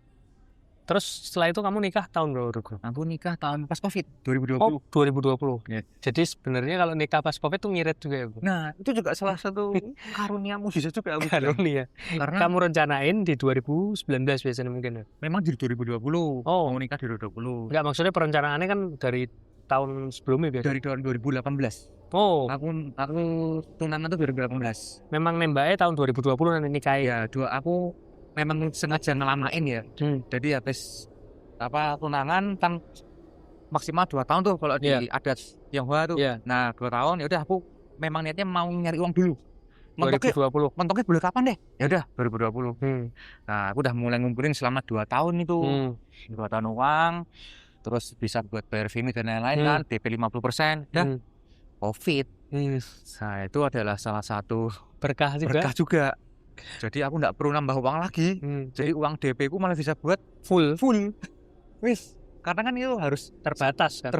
Terus setelah itu kamu nikah tahun berapa? Aku nikah tahun pas Covid 2020. Oh, 2020. Ya. Jadi sebenarnya kalau nikah pas Covid tuh ngirit juga ya, Bu? Nah, itu juga salah satu karunia mujizat juga. Karunia. Karena kamu rencanain di 2019 biasanya mungkin ya? Memang di 2020. Oh. Mau nikah di 2020. Enggak, maksudnya perencanaannya kan dari tahun sebelumnya biasanya? Dari tahun 2018. Oh. Aku tunangan tuh 2018. Memang nembaknya tahun 2020 nanti nikah ya? Aku memang sengaja ngelamain ya. Jadi habis tunangan kan maksimal 2 tahun tuh kalau di adat Tionghoa tuh. Nah 2 tahun ya udah aku memang niatnya mau nyari uang dulu. 2020. Boleh kapan deh? Ya udah 2020. Nah aku udah mulai ngumpulin selama 2 tahun itu. 2 tahun uang, terus bisa buat bayar FIMI dan lain-lain kan, DP 50%. Dan Covid. Nah itu adalah salah satu berkah juga. Jadi aku nggak perlu nambah uang lagi. Jadi uang DP ku malah bisa buat full. Wis. Karena kan itu harus terbatas kan.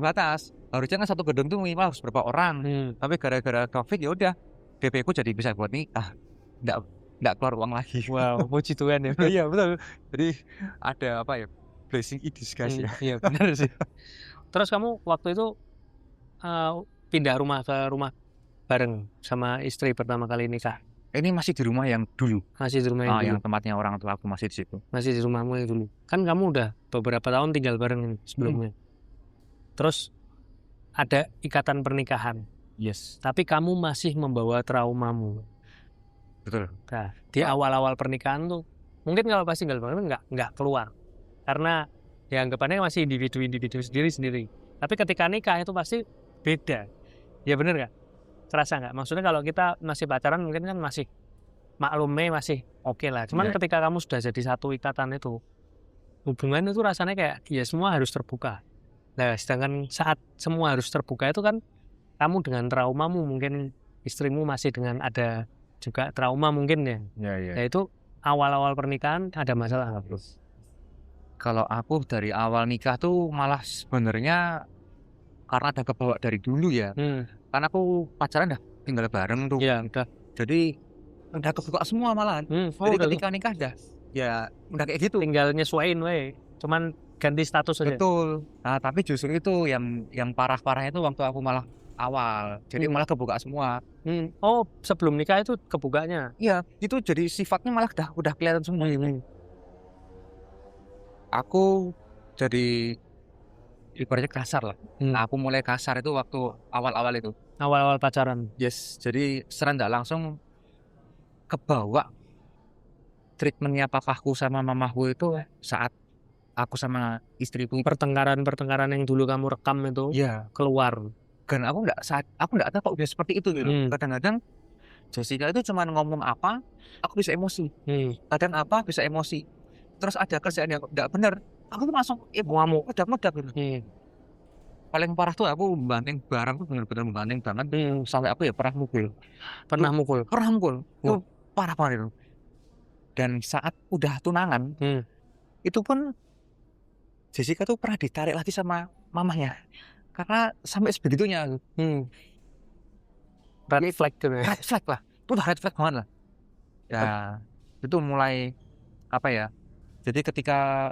Harusnya kan satu gedung tuh minimal harus berapa orang. Tapi gara-gara Covid ya udah DP ku jadi bisa buat nikah. Nggak keluar uang lagi. Wow, puji Tuhan ya. Iya betul. Jadi ada blessing in disguise ya. Iya benar sih. Terus kamu waktu itu pindah rumah ke rumah bareng sama istri pertama kali nikah? Ini masih di rumah yang dulu. Masih di rumah yang dulu. Yang tempatnya orang tua aku masih di situ. Masih di rumahmu yang dulu. Kan kamu udah beberapa tahun tinggal bareng sebelumnya. Terus ada ikatan pernikahan. Yes. Tapi kamu masih membawa traumamu. Betul. Nah, di awal-awal pernikahan tuh mungkin kalau pas tinggal bareng nggak keluar. Karena ya anggapannya masih individu sendiri. Tapi ketika nikah itu pasti beda. Ya bener nggak? Terasa nggak? Maksudnya kalau kita masih pacaran mungkin kan masih maklumnya masih oke lah. Cuman ketika kamu sudah jadi satu ikatan itu, hubungan itu rasanya kayak ya semua harus terbuka. Nah sedangkan saat semua harus terbuka itu kan kamu dengan traumamu, mungkin istrimu masih dengan ada juga trauma mungkin ya. Nah itu awal-awal pernikahan ada masalah nggak, Bro? Kalau aku dari awal nikah tuh malah sebenarnya karena ada kebawa dari dulu ya. Karena aku pacaran udah tinggal bareng tuh. Iya, udah. Jadi udah kebuka semua malahan. Jadi ketika nikah udah kayak gitu. Tinggal nyesuaiin we. Cuman ganti status aja. Betul. Nah, tapi justru itu yang parah-parahnya itu waktu aku malah awal. Jadi malah kebuka semua. Oh, sebelum nikah itu kebukanya. Iya, itu jadi sifatnya malah udah kelihatan semua. Aku jadi ibaratnya kasar lah. Aku mulai kasar itu waktu awal-awal itu. Awal-awal pacaran. Yes, jadi secara nggak langsung kebawa treatmentnya papaku sama mamaku itu saat aku sama istriku. Pertengkaran yang dulu kamu rekam itu keluar. Dan aku nggak tahu kok bisa seperti itu gitu. Kadang-kadang Jessica itu cuma ngomong apa, aku bisa emosi. Kadang apa bisa emosi. Terus ada kerjaan yang nggak benar, aku tuh langsung ngamuk, meledak gitu. Paling parah tuh aku membanting barang tuh benar-benar membanting banget. Sampai aku ya pernah mukul. Itu parah banget itu. Dan saat udah tunangan, itu pun Jessica tuh pernah ditarik lagi sama mamanya. Karena sampai sebegitunya. Red flag gitu ya. Red flag lah. Itu udah red flag banget lah. Ya, itu mulai apa ya? Jadi ketika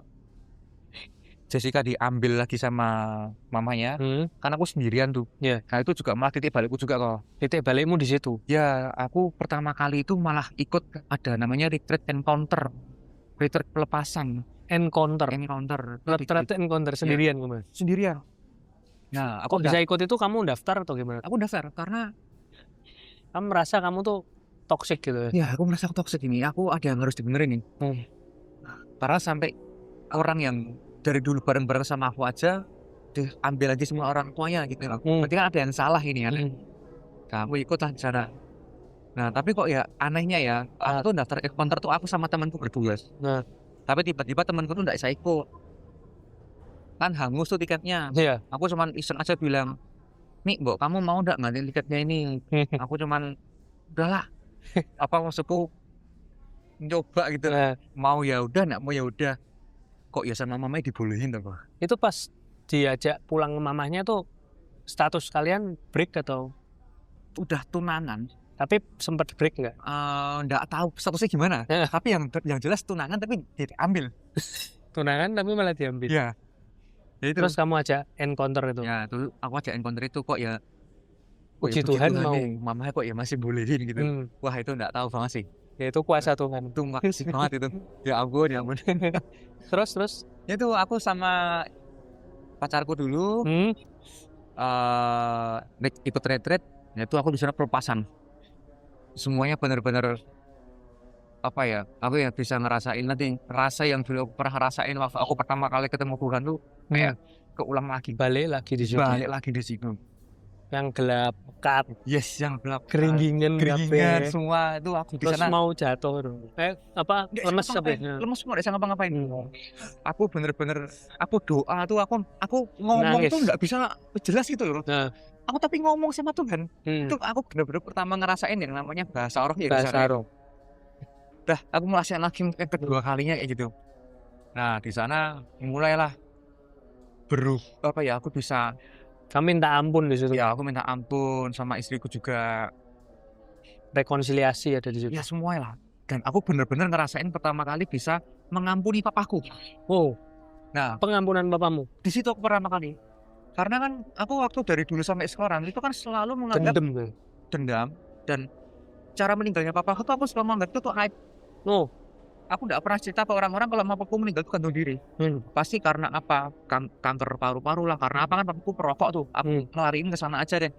Jessica diambil lagi sama mamanya, kan aku sendirian tuh. Nah itu juga malah titik balikku juga kok. Titik balikmu di situ. Ya, aku pertama kali itu malah ikut ada namanya retreat encounter. retreat pelepasan, encounter encounter sendirian Mas. sendirian. Nah, Kok bisa ikut itu, kamu daftar atau gimana? aku daftar karena Kamu merasa kamu tuh toxic gitu ya? ya aku merasa aku toxic ini. Aku ada yang harus dibenerin nih. Karena sampai orang yang dari dulu bareng-bareng sama aku aja diambil lagi semua orang tuanya gitu loh. Berarti kan ada yang salah ini ya. Nah, aku ikut lah di sana. Nah, tapi kok ya anehnya ya, aku tuh daftar encounter tuh aku sama temanku berdua. Nah. Tapi tiba-tiba temanku tuh nggak bisa ikut. Kan hangus tuh tiketnya. Iya. Aku cuman iseng aja bilang, "Nih, Mbok, kamu mau nggak ngantin tiketnya ini?" Aku cuman udahlah. Apa maksudku nyoba gitu. Mau ya udah, nggak mau ya udah. Kok ya sama mamanya dibolehin tuh, Pak? Itu pas diajak pulang ke mamahnya tuh status kalian break atau Udah tunangan. tapi sempat break nggak? Nggak tahu statusnya gimana. Tapi yang jelas tunangan tapi diambil. Tunangan tapi malah diambil. Iya. Ya, Terus kamu ajak encounter itu. Ya, dulu aku ajak encounter itu kok ya. Puji Tuhan mau. Mamanya kok ya masih bolehin gitu. Wah, itu nggak tahu banget sih. Ya itu kuasa Tuhan. Itu makasih banget itu. Ya ampun, ya ampun. Terus Ya itu aku sama pacarku dulu ikut retreat. Ya itu aku di sana pelepasan. Semuanya benar-benar apa ya? Aku yang bisa ngerasain nanti rasa yang dulu aku pernah rasain waktu aku pertama kali ketemu Tuhan tuh kayak keulang lagi. Balik lagi di situ. Yang gelap, pekat. Yes, yang gelap. Keringgingan semua itu aku di sana. Terus mau jatuh. Lemes sampai. Lemes semua, enggak bisa ngapa-ngapain. Aku bener-bener aku doa tuh aku ngomong nangis. Tuh nggak bisa jelas gitu loh. Nah. Aku tapi ngomong sama Tuhan. Itu aku bener-bener pertama ngerasain yang namanya bahasa roh ya. Bahasa roh. Dah, aku ngerasain lagi yang kedua kalinya kayak gitu. Nah, di sana mulailah aku bisa. Kamu minta ampun di situ. Ya, aku minta ampun sama istriku juga. Rekonsiliasi ada di situ. Ya, semuanya lah. Dan aku benar-benar ngerasain pertama kali bisa mengampuni papaku. Oh. Nah, pengampunan bapamu. Di situ aku pertama kali. Karena kan aku waktu dari dulu sampai sekarang itu kan selalu menganggap dendam dan cara meninggalnya papaku tuh aku selalu menganggap itu tuh aib. Oh. Aku enggak pernah cerita ke orang-orang kalau papaku meninggal itu gantung diri. Pasti karena apa? Kanker paru-paru lah. Karena apa kan papaku perokok tuh. Aku ngelariin ke sana aja deh.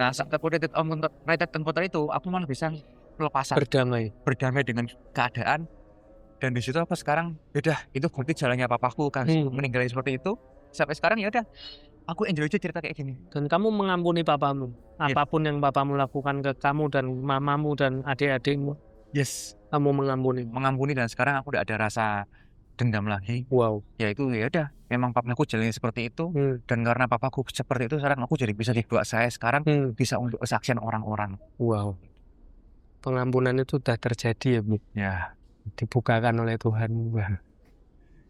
Nah, saat aku retreat encounter itu, aku malah bisa pelepasan. Berdamai dengan keadaan. Dan di situ apa sekarang? Udah, itu berarti jalannya papaku kan meninggalnya seperti itu. Sampai sekarang ya udah. Aku enjoy aja cerita kayak gini. Dan kamu mengampuni papamu. Apapun yang papamu lakukan ke kamu dan mamamu dan adik-adikmu. Yes, kamu mengampuni dan sekarang aku udah ada rasa dendam lagi. Wow. Ya itu ya udah, memang papaku jalannya seperti itu dan karena papaku seperti itu sekarang aku jadi bisa dibuat saya sekarang bisa untuk kesaksian orang-orang. Wow. Pengampunan itu sudah terjadi ya, Bu. Ya, dibukakan oleh Tuhan.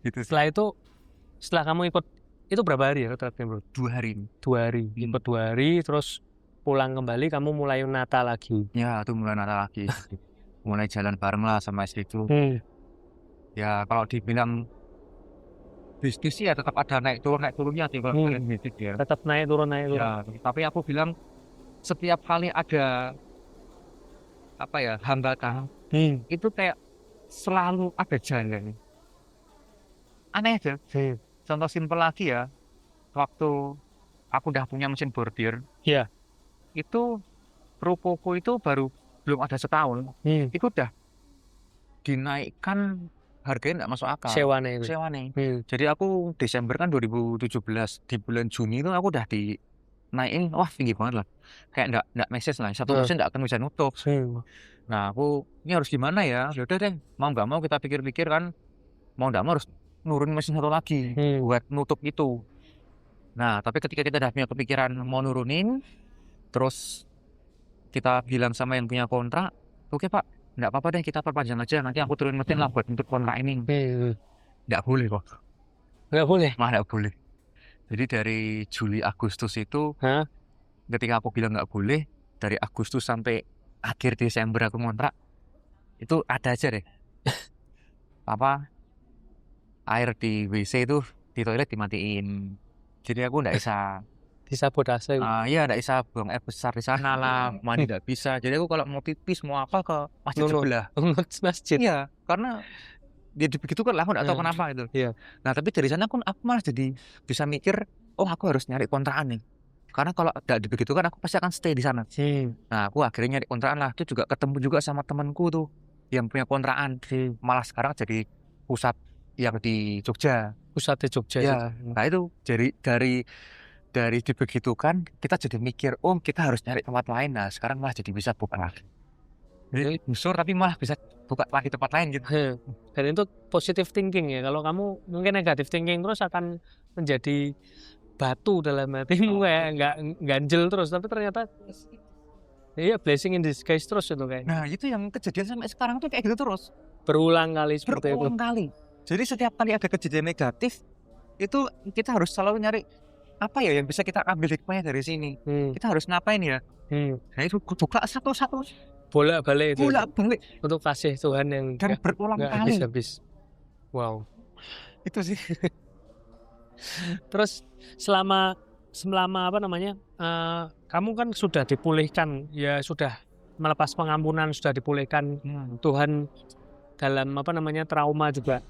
Gitu. Setelah kamu ikut itu berapa hari ya retreatnya, Bro? 2 hari. Ikut 2 hari terus pulang kembali kamu mulai nata lagi. Ya, itu mulai nata lagi. Mulai jalan bareng lah sama istriku. Ya kalau dibilang bisnis ya tetap ada naik turunnya sih kalau bisnis ya. Tetap naik turun. Ya, tapi aku bilang setiap kali ada hambatan itu kayak selalu ada jalan. Aneh aja. Contoh simpel lagi ya, waktu aku udah punya mesin bordir, itu rukoku itu belum ada setahun, itu udah dinaikkan harganya nggak masuk akal. Sewane. Jadi aku Desember kan 2017, di bulan Juni itu aku udah dinaikin, wah tinggi banget lah, kayak nggak message lah, satu mesin nggak akan bisa nutup. Nah aku ini harus gimana ya? Yaudah deh, mau nggak mau kita pikir-pikir kan, mau nggak mau harus nurunin mesin satu lagi buat nutup itu. Nah, tapi ketika kita udah punya kepikiran mau nurunin, terus kita bilang sama yang punya kontrak, oke Pak, nggak apa-apa deh kita perpanjang aja, nanti aku turunin mesin lah buat nutup kontrak ini. Nggak boleh kok. Nggak boleh? Nggak boleh. Jadi dari Juli Agustus itu, ketika aku bilang nggak boleh, dari Agustus sampai akhir Desember aku kontrak, itu ada aja deh. Air di WC itu di toilet dimatiin. Jadi aku nggak bisa disabotase. Iya, nggak bisa buang air besar di sana lah, mandi nggak bisa. Jadi aku kalau mau pipis mau apa ke masjid sebelah. Masjid. Iya, karena dia begitu kan lah, aku nggak tahu kenapa itu. Iya. Nah tapi dari sana aku malah jadi bisa mikir, oh aku harus nyari kontrakan nih. Karena kalau tidak dibegitukan aku pasti akan stay di sana. Nah aku akhirnya nyari kontrakan lah. Itu juga ketemu juga sama temanku tuh yang punya kontrakan. Malah sekarang jadi pusat yang di Jogja. Pusat di Jogja. Ya. Nah itu dari dibegitukan kita jadi mikir, oh kita harus nyari tempat lain. Nah sekarang malah jadi bisa buka lagi. Jadi busur tapi malah bisa buka lagi tempat lain gitu. Dan itu positive thinking ya. Kalau kamu mungkin negative thinking terus akan menjadi batu dalam hatimu, kayak nggak ganjel terus, tapi ternyata iya blessing in disguise terus itu kayak. Nah itu yang kejadian sampai sekarang tuh kayak gitu terus. Berulang kali seperti itu. Berulang kali. Jadi setiap kali ada kejadian negatif itu kita harus selalu nyari apa ya yang bisa kita ambil hikmahnya dari sini. Kita harus ngapain ya? Nah itu buka satu-satu. Bolak-balik itu. Bolak-balik. Untuk kasih Tuhan yang Dan berulang nggak kali. habis-habis. Wow. Itu sih. Terus selama apa namanya, kamu kan sudah dipulihkan ya, sudah melepas pengampunan, sudah dipulihkan Tuhan dalam apa namanya trauma juga.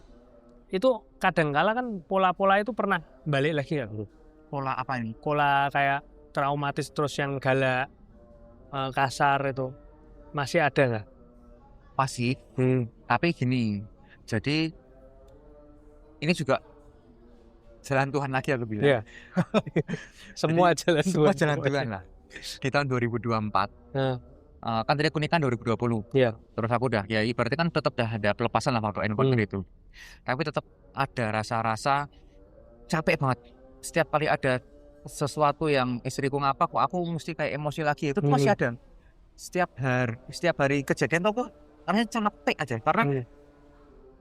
Itu kadangkala kan pola-pola itu pernah balik lagi ya? Pola apa ini? Pola kayak traumatis terus yang galak, kasar itu masih ada nggak? Masih. Tapi gini, jadi ini juga jalan Tuhan lagi aku bilang. Iya. Semua jalan Semua Tuhan. jalan Tuhan lah. Di tahun 2024. Kan tadi aku nikah 2020. Iya. Terus aku udah ya berarti kan tetap dah ada pelepasan lah waktu handphone itu. Tapi tetap ada rasa-rasa capek banget. Setiap kali ada sesuatu yang istriku ngapa kok aku mesti kayak emosi lagi, itu masih ada. Setiap hari kejadian tuh aku karena capek aja karena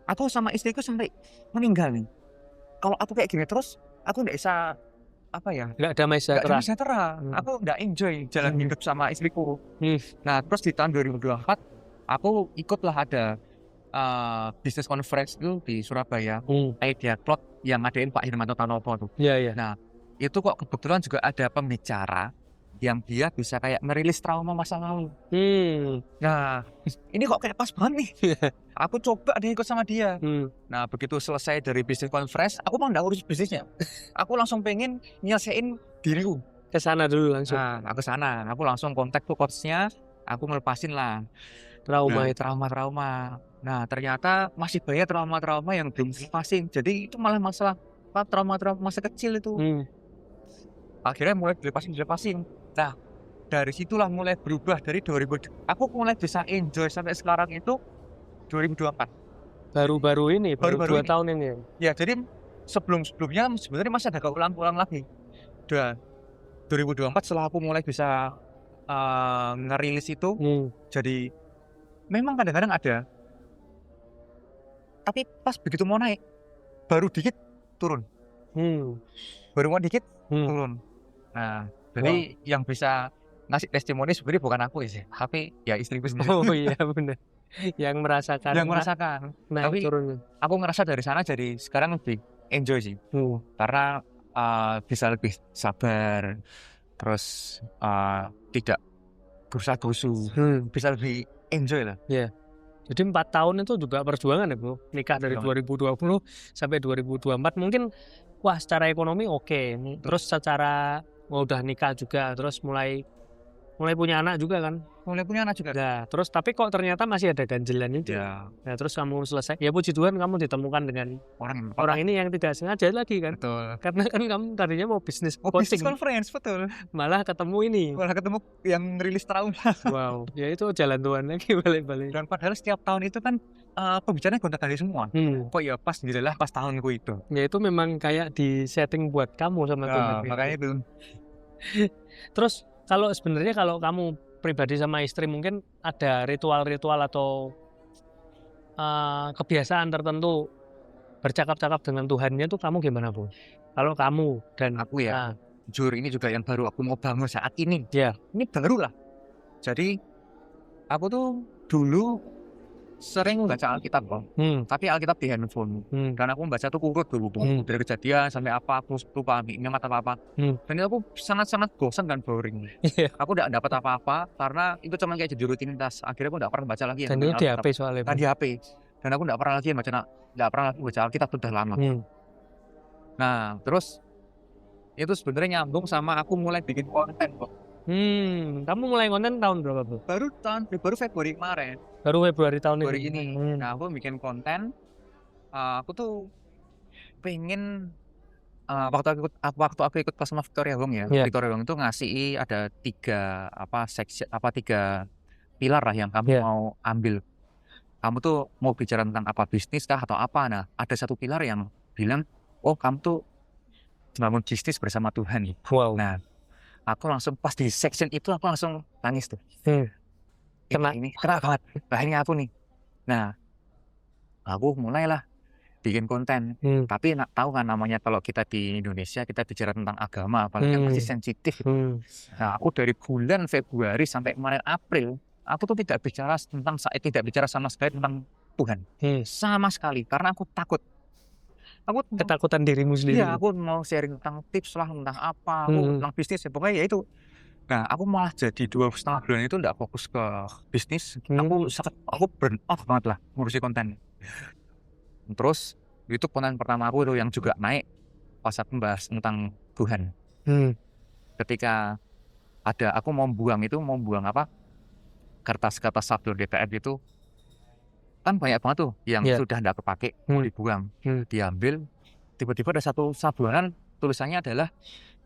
aku sama istriku sampai meninggal nih. Kalau aku kayak gini terus aku nggak bisa apa ya, nggak damai sejahtera. Aku nggak enjoy jalan hidup sama istriku. Nah terus di tahun 2024 aku ikutlah ada business conference itu di Surabaya, Idea Cloud yang ngadain Pak Hermanto Tanopo tuh. Iya. Nah itu kok kebetulan juga ada pembicara yang dia bisa kayak merilis trauma masa lalu. Nah ini kok kayak pas banget nih. Aku coba deh ikut sama dia. Nah begitu selesai dari business conference, aku mau nggak urus bisnisnya. Aku langsung pengen nyelesain diriku. Ke sana dulu langsung. Nah aku sana, aku langsung kontak tuh coachnya, aku ngelepasin lah trauma. Nah ternyata masih banyak trauma-trauma yang belum dilepasin. Jadi itu malah masalah trauma-trauma masa kecil itu. Akhirnya mulai dilepasin. Nah dari situlah mulai berubah dari 2000. Aku mulai bisa enjoy sampai sekarang itu 2024. Baru-baru ini, baru 2 tahun ini. Ya jadi sebelumnya sebenarnya masih ada keulang-ulang lagi. Udah 2024 setelah aku mulai bisa ngerilis itu, jadi memang kadang-kadang ada. Tapi pas begitu mau naik, baru dikit turun. Baru mau dikit turun. Nah, jadi yang bisa ngasih testimoni sebenarnya bukan aku sih, tapi ya istriku sendiri. Oh iya benar. Yang merasakan. Tapi turun. Aku ngerasa dari sana jadi sekarang lebih enjoy sih. Karena bisa lebih sabar, terus tidak gerusa-gerusu, bisa lebih enjoy lah. Iya. Jadi 4 tahun itu juga perjuangan ya bro. Nikah dari 2020 sampai 2024 mungkin wah secara ekonomi oke. Terus secara udah nikah juga, terus mulai punya anak juga kan. Nah, terus tapi kok ternyata masih ada ganjelan itu. Ya. Nah, terus kamu selesai. Ya puji Tuhan kamu ditemukan dengan orang ini yang tidak sengaja lagi kan. Betul. Karena kan kamu tadinya mau bisnis business conference, betul. Malah ketemu ini. Malah ketemu yang rilis trauma. Wow, ya itu jalan Tuhan lagi balik-balik. Dan padahal setiap tahun itu kan pembicaranya gonta-ganti semua. Kok ya pas gitu lah pas tahunku itu. Ya itu memang kayak di setting buat kamu sama Tuhan. Makanya itu. Terus kalau sebenarnya kalau kamu pribadi sama istri mungkin ada ritual-ritual atau kebiasaan tertentu bercakap-cakap dengan Tuhannya tuh kamu gimana Bu? Kalau kamu dan aku ya, jujur ini juga yang baru aku mau bangun saat ini. Ya. Ini baru lah. Jadi aku tuh dulu sering baca Alkitab Bang. Tapi Alkitab di handphone. Dan aku membaca tuh kurut dulu dari kejadian sampai apa aku lupa ingat apa-apa. Dan itu aku sangat-sangat bosan dan boring. Aku tidak dapat apa-apa karena itu cuma kayak jadi rutinitas. Akhirnya aku tidak pernah baca lagi. Dan itu di HP soalnya. Di HP. dan aku nggak pernah lagi baca Alkitab sudah lama. Nah terus itu sebenarnya nyambung sama aku mulai bikin konten kok. Kamu mulai konten tahun berapa, Bro? Baru Februari kemarin, Baru Februari tahun Februari ini. ini. Nah aku bikin konten, aku tuh pengen waktu aku ikut kelas sama Victoria Wong ya. Yeah. Victoria Wong itu ngasih ada 3 pilar lah yang kamu mau ambil. Kamu tuh mau bicara tentang apa, bisnis kah atau apa? Nah ada satu pilar yang bilang, oh kamu tuh membangun bisnis bersama Tuhan. Wow. Nah aku langsung pas di section itu aku langsung nangis tuh. Kena banget. Nah ini aku nih. Nah aku mulailah bikin konten. Tapi tahu kan namanya kalau kita di Indonesia kita bicara tentang agama apalagi masih sensitif. Nah aku dari bulan Februari sampai kemarin April aku tuh tidak bicara sama sekali tentang Tuhan sama sekali karena aku takut. Aku ketakutan dirimu sendiri. Iya, aku mau sharing tentang tips lah tentang apa, aku tentang bisnis ya pokoknya ya itu. Nah aku malah jadi 2,5 bulan itu nggak fokus ke bisnis. Aku burn out banget lah ngurusi konten. Terus itu konten pertama aku tuh yang juga naik pas aku membahas tentang Tuhan. Ketika aku mau buang apa kertas-kertas sablon DTF itu kan banyak banget tuh yang sudah nggak kepake mau dibuang, diambil. Tiba-tiba ada satu sablonan tulisannya adalah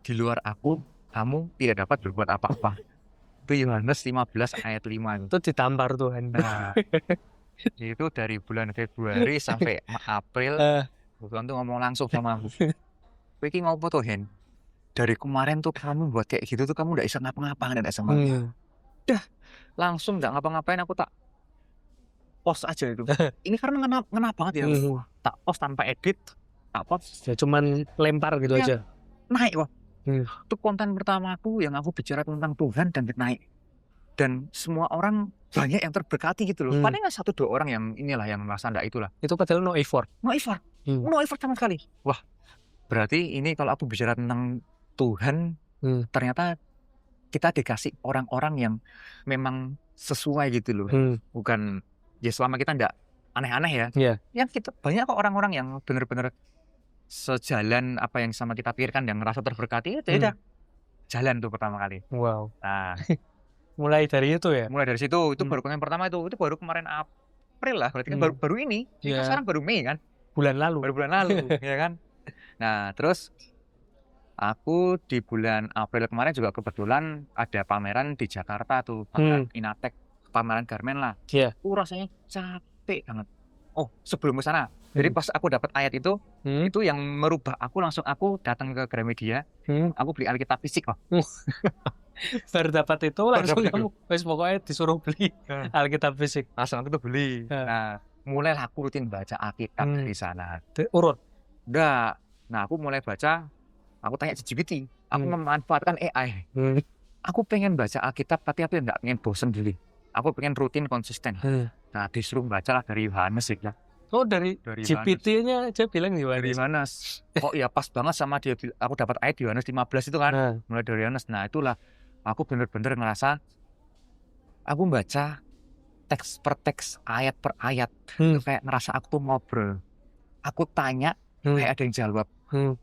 di luar aku kamu tidak dapat berbuat apa-apa. Itu Yohanes 15 ayat 5 itu ditampar Tuhan. Nah itu dari bulan Februari sampai April Tuhan tuh ngomong langsung sama aku, "Iki ngopo tuh Hen? Dari kemarin tuh kamu buat kayak gitu tuh kamu nggak bisa ngapa-ngapain dan sama." Udah langsung nggak ngapa-ngapain, aku tak post aja itu. Ini karena ngena banget ya. Tak post tanpa edit, tak post. Ya cuman lempar gitu aja. Naik kok. Itu konten pertama aku yang aku bicara tentang Tuhan dan naik. Dan semua orang banyak yang terberkati gitu loh. Paling 1-2 orang yang inilah yang merasa enggak itulah. Itu padahal no effort. No effort sama sekali. Wah, berarti ini kalau aku bicara tentang Tuhan, ternyata kita dikasih orang-orang yang memang sesuai gitu loh. Bukan ya selama kita enggak aneh-aneh ya. Yang kita banyak kok orang-orang yang benar-benar sejalan apa yang sama kita pikirkan dan ngerasa terberkati itu udah jalan tuh pertama kali. Wow. Nah, mulai dari itu ya. Mulai dari situ itu baru yang pertama itu baru kemarin April lah, berarti kan baru ini. Kita sekarang baru Mei kan? Bulan lalu. Baru bulan lalu ya kan. Nah, terus aku di bulan April kemarin juga kebetulan ada pameran di Jakarta tuh, pameran Inatek, pameran garmen lah. Rasanya capek banget. Oh, sebelum ke sana. Jadi pas aku dapat ayat itu yang merubah aku langsung aku datang ke Gramedia, aku beli Alkitab fisik kok. Baru dapat itu langsung kamu wis pokoknya disuruh beli Alkitab fisik. Langsung aku tuh beli. Nah, mulailah aku rutin baca Alkitab di sana. Urut. Udah. Nah, aku mulai baca, aku tanya ChatGPT. Aku memanfaatkan AI. Aku pengen baca Alkitab tapi aku enggak pengen bosen dulu. Aku pengen rutin konsisten. Nah, disuruh bacalah dari Yohanes ya. Oh, dari GPT-nya aja bilang Yohanes. Kok ya pas banget sama dia. Aku dapat ayat Yohanes 15 itu kan. Mulai dari Yohanes. Nah, itulah aku bener-bener ngerasa aku baca teks per teks, ayat per ayat. Kayak ngerasa aku tuh ngobrol. Aku tanya kayak ada yang jawab.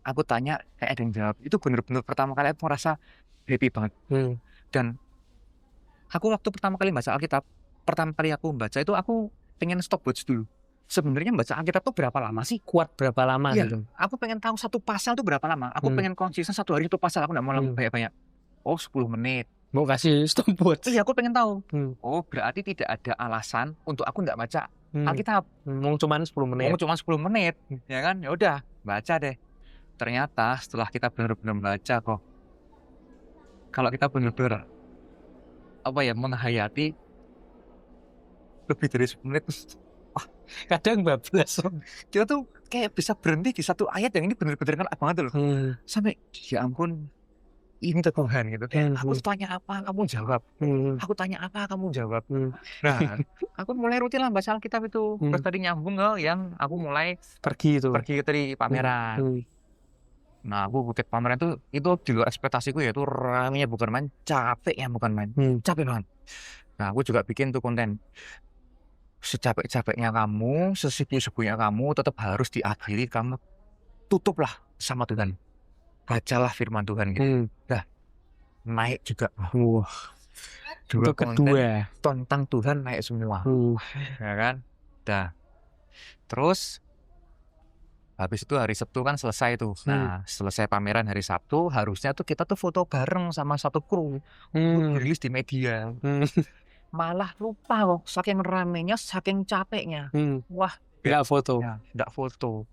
Aku tanya kayak ada yang jawab. Itu bener-bener pertama kali aku ngerasa happy banget. Dan aku waktu pertama kali baca Alkitab, pertama kali aku baca itu aku pengen stopwatch dulu. Sebenarnya baca Alkitab tuh berapa lama sih? Kuat berapa lama ya, gitu? Aku pengen tahu satu pasal tuh berapa lama. Aku pengen konsisten 1 hari itu pasal. Aku nggak mau banyak-banyak. Oh, 10 menit. Mau kasih stopwatch? Iya, aku pengen tahu. Oh, berarti tidak ada alasan untuk aku nggak baca Alkitab. Mau cuman 10 menit. Mau cuma 10 menit, ya kan? Ya udah, baca deh. Ternyata setelah kita benar-benar baca kok, kalau kita benar-benar menghayati lebih dari 10 menit. Kadang bablas. Kita tuh kayak bisa berhenti di satu ayat yang ini bener-bener kena banget loh. Sampai ya ampun, ini Tuhan gitu. Aku tanya apa kamu jawab. Aku tanya apa kamu jawab. Nah, aku mulai rutin lah baca Alkitab itu. Terus tadi nyambung yang aku mulai pergi dari pameran. Nah, aku ikut pameran itu di luar ekspektasiku ya. Itu ramenya bukan main, capek ya bukan main. Capek banget. Nah, aku juga bikin tuh konten. secapek-capeknya kamu, sesibuk-sibuknya kamu, tetap harus diakhiri kamu tutuplah sama Tuhan. Bacalah firman Tuhan gitu. Naik juga. Wah, Dua itu konten kedua. tentang Tuhan naik semua. Ya kan? Dah. Terus habis itu hari Sabtu kan selesai tuh. Nah, selesai pameran hari Sabtu, harusnya tuh kita tuh foto bareng sama satu kru. Rilis di media. Malah lupa kok, saking ramenya, saking capeknya. Wah, Nggak foto. ya, nggak foto.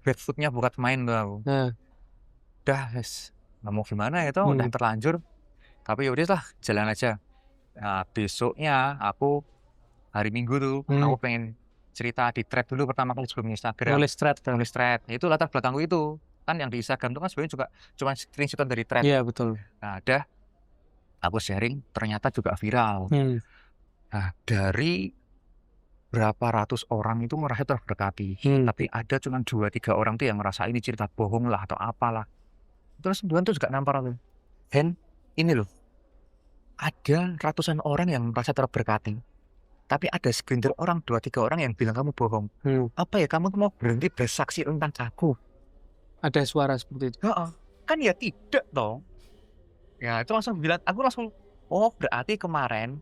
Bad footnya buat main tuh aku. Dah, nggak mau gimana ya tuh, udah terlanjur. Tapi yaudah lah, jalan aja. Nah, besoknya aku hari Minggu tuh, aku pengen cerita di thread dulu pertama kali sebelum Instagram. Nulis thread. Itu latar belakangku itu. Kan yang di Instagram itu kan sebenarnya juga cuma screenshotan dari thread. Iya, betul. Nah, aku sharing ternyata juga viral. Nah, dari berapa ratus orang itu merasa terberkati. Tapi ada cuma 2-3 orang tuh yang merasa ini cerita bohong lah atau apalah. Terus Tuhan tuh juga nampar aku. Hen, ini loh. Ada ratusan orang yang merasa terberkati. Tapi ada segelintir orang, 2-3 orang yang bilang kamu bohong. Apa ya, kamu mau berhenti bersaksi tentang aku? Ada suara seperti itu. Kan ya tidak toh. Ya itu langsung bilang, aku langsung, oh berarti kemarin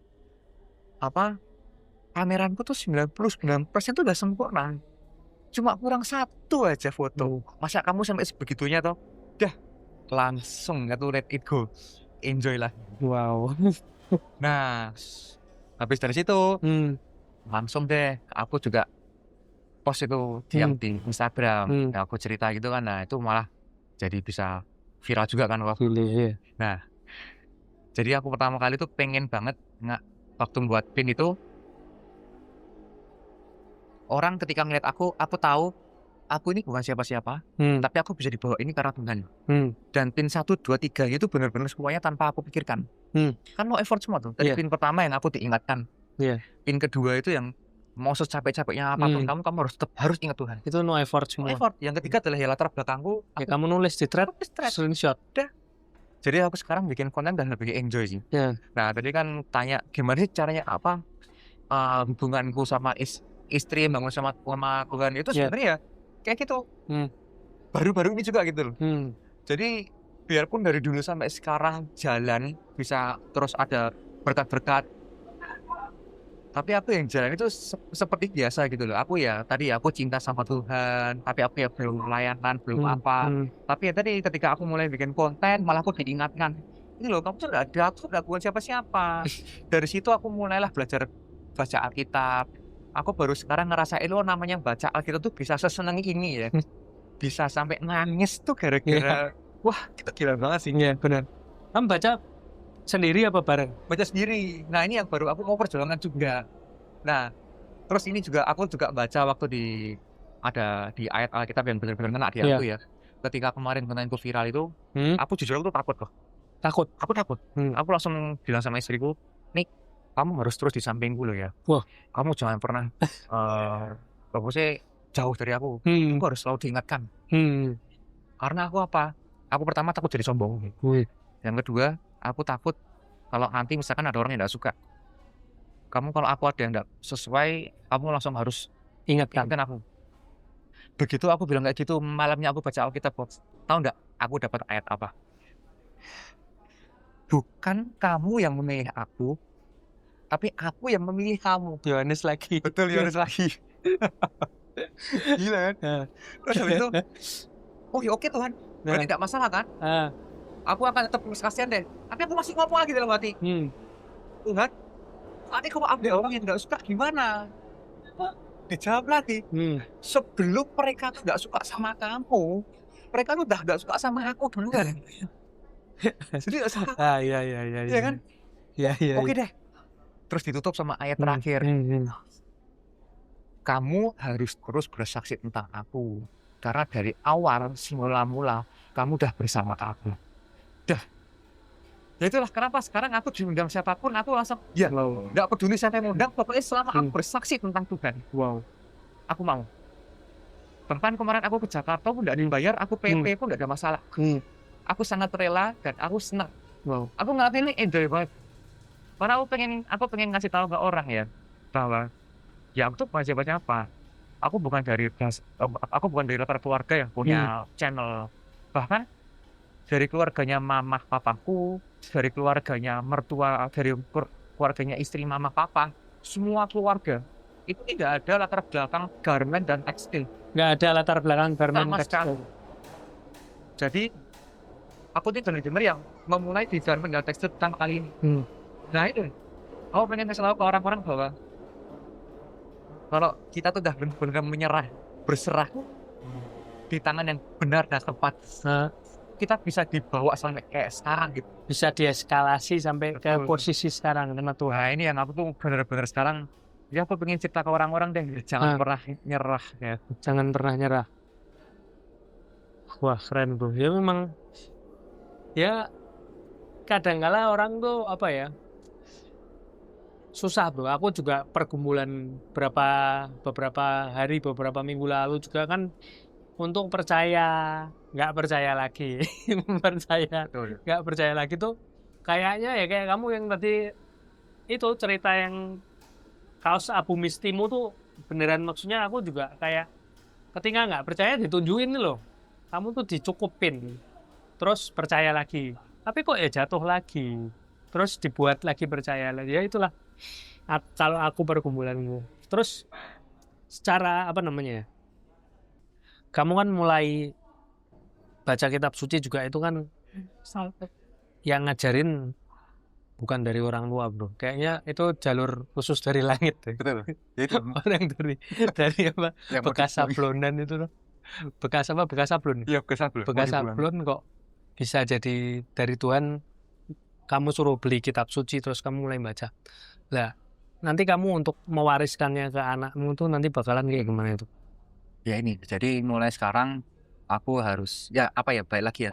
pameranku tuh 99% tuh udah sempurna. Cuma kurang satu aja foto. Masa kamu sampai sebegitunya toh? Dah, langsung tuh let it go. Enjoy lah. Wow. Nah, habis dari situ langsung deh aku juga post itu yang di Instagram. Nah, aku cerita gitu kan. Nah, itu malah jadi bisa viral juga kan waktu. Nah, jadi aku pertama kali tuh pengen banget waktu buat pin itu, orang ketika ngeliat aku tahu aku ini bukan siapa-siapa, tapi aku bisa dibawa ini karena Tuhan. Dan pin 1, 2, 3 itu benar-benar semuanya tanpa aku pikirkan. Kan no effort semua tuh. Dari pin pertama yang aku diingatkan. Pin kedua itu yang mau secapek-capeknya apapun kamu harus ingat Tuhan. Itu no effort semua. No effort. Yang ketiga adalah ya latar belakangku. Ya, kamu nulis di thread, screenshot. Jadi aku sekarang bikin konten dan lebih enjoy sih. Nah, tadi kan tanya gimana sih caranya hubunganku sama istri bangun sama Tuhan itu sebenarnya ya kayak gitu. Baru-baru ini juga gitu loh. Jadi biarpun dari dulu sampai sekarang jalan bisa terus ada berkat-berkat, tapi aku yang jalan itu seperti biasa gitu loh. Aku cinta sama Tuhan, tapi aku ya belum layanan, belum apa. Tapi ya tadi ketika aku mulai bikin konten, malah aku diingatkan, ini loh kamu tuh udah bukan siapa-siapa. Dari situ aku mulailah belajar baca Alkitab. Aku baru sekarang ngerasain loh namanya baca Alkitab tuh bisa seseneng ini ya. Bisa sampai nangis tuh gara-gara wah, kita gila banget sih. Iya, benar. Kamu baca sendiri apa bareng? Baca sendiri. Nah, ini yang baru aku mau perjuangan juga. Nah, terus ini juga aku juga baca waktu ada di ayat Alkitab yang benar-benar ngena di aku ya. Ketika kemarin kontenku viral itu, aku jujur aku tuh takut loh. Takut? Aku takut. Aku langsung bilang sama istriku, Nik, kamu harus terus di sampingku loh ya. Wah. Kamu jangan pernah jauh dari aku. Aku harus selalu diingatkan. Karena aku apa? Aku pertama takut jadi sombong. Yang kedua, aku takut kalau nanti misalkan ada orang yang tidak suka. Kamu kalau aku ada yang tidak sesuai, kamu langsung harus ingatkan aku. Begitu aku bilang kayak gitu, malamnya aku baca Alkitab. Tahu nggak? Aku dapat ayat apa? Bukan kamu yang memilih aku, tapi aku yang memilih kamu. Yohanes lagi. Betul, Yohanes lagi. Gila kan? Terus habis itu, oh ya oke Tuhan, berarti tidak masalah kan? Aku akan tetap kasihan deh. Tapi aku masih ngomong lagi dalam hati. Tuhan, nanti kalau ada orang yang nggak suka gimana? Dijawab lagi. Sebelum mereka tuh nggak suka sama kamu, mereka tuh udah nggak suka sama aku duluan. Jadi nggak suka. Iya kan? Iya. Oke deh. Terus ditutup sama ayat terakhir. Kamu harus terus bersaksi tentang aku. Karena dari awal, semula-mula, kamu udah bersama aku. Dah. Ya itulah kenapa sekarang aku diundang siapapun, aku langsung, ya nggak peduli siapa yang undang, pokoknya selama aku bersaksi tentang Tuhan. Wow. Aku mau. Bahkan kemarin aku ke Jakarta pun nggak dibayar, aku PP pun nggak ada masalah. Aku sangat rela dan aku senang. Wow. Aku ngelakuin ini enjoy banget. Karena aku pengen ngasih tahu ke orang ya, bahwa ya aku tuh bukan siapa-siapa. Aku bukan dari latar keluarga yang punya channel. Bahkan dari keluarganya mamah papaku, dari keluarganya mertua, dari keluarganya istri mamah papa, semua keluarga itu tidak ada latar belakang garment dan tekstil Nggak ada latar belakang garment sama tekstil. sekali. Jadi aku tuh benar-benar yang memulai di garment dan tekstil pertama kali ini. Nah itu, aku pengen kasih tahu ke orang-orang bahwa kalau kita tuh udah benar-benar menyerah, berserah di tangan yang benar dan tepat, Nah, kita bisa dibawa sampai kayak sekarang gitu. bisa dieskalasi sampai ke Betul. posisi sekarang karena Tuhan. Nah ini yang aku tuh benar-benar sekarang, ya aku pengen cerita ke orang-orang deh, jangan pernah nyerah ya. Jangan pernah nyerah. Wah, keren bro. Ya memang, ya kadangkala orang tuh apa ya, susah bro. Aku juga pergumulan beberapa hari, beberapa minggu lalu juga kan untuk percaya, nggak percaya lagi. Percaya, Betul. nggak percaya lagi tuh kayaknya ya kayak kamu yang tadi itu cerita yang kaos Abu Mistimu tuh beneran, maksudnya aku juga kayak ketika nggak percaya ditunjukin nih loh, kamu tuh dicukupin terus percaya lagi, tapi kok ya jatuh lagi terus dibuat lagi percaya lagi. Ya itulah kalau aku pergumulanmu. Terus secara apa namanya ya, kamu kan mulai baca kitab suci juga itu kan yang ngajarin bukan dari orang tua bro, kayaknya itu jalur khusus dari langit deh. Betul. Ya itu. Orang dari apa, Yang bekas sablonan itu loh, bekas sablon, Iya, bekas sablon. bekas sablon kok bisa jadi dari Tuhan. Kamu suruh beli kitab suci terus kamu mulai baca lah, nanti kamu untuk mewariskannya ke anakmu tuh nanti bakalan kayak gimana itu? Ya ini, jadi mulai sekarang aku harus, ya apa ya, baik lagi ya.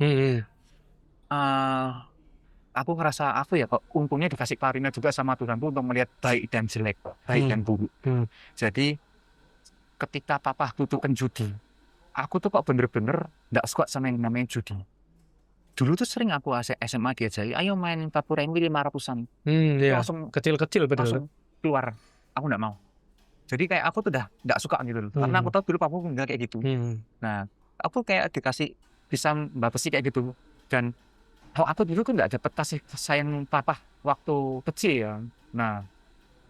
Aku ngerasa aku ya kok untungnya dikasih karunia juga sama Tuhan tuh untuk melihat baik dan jelek, baik dan buruk. Jadi ketika papa tutukan judi, aku tuh kok bener-bener nggak suka sama yang namanya judi. Dulu tuh sering aku SMA diajari, ayo main Papura ini 500-an. Ya. Langsung Kecil-kecil betul. langsung keluar. Aku nggak mau. Jadi kayak aku tuh udah nggak suka gitu loh. Karena aku tahu dulu papaku nggak kayak gitu. Nah, aku kayak dikasih bisa batasi kayak gitu. Dan kalau aku dulu tuh nggak dapet kasih sayang papa waktu kecil ya. Nah,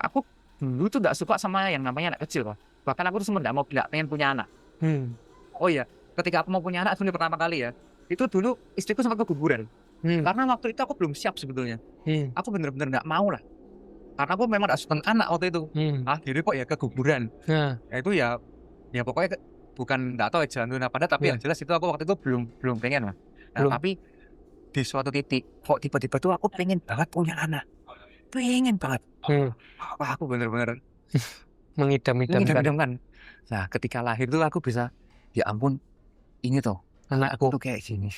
aku dulu tuh nggak suka sama yang namanya anak kecil kok. Bahkan aku tuh sempat nggak pengen punya anak. Oh iya, ketika aku mau punya anak sebenarnya pertama kali ya, itu dulu istriku sempat keguguran. Karena waktu itu aku belum siap sebetulnya. Aku bener-bener nggak mau lah. Karena aku memang gak suka anak waktu itu. Akhirnya kok ya keguguran. Ya itu ya pokoknya bukan nggak tahu ya jalan apa ada, tapi yang jelas itu aku waktu itu belum pengen lah. Nah, tapi di suatu titik kok tiba-tiba tuh aku pengen banget punya anak. Pengen banget. Wah, aku bener-bener mengidam-idamkan. Nah, ketika lahir tuh aku bisa, ya ampun, ini tuh anakku tuh kayak gini.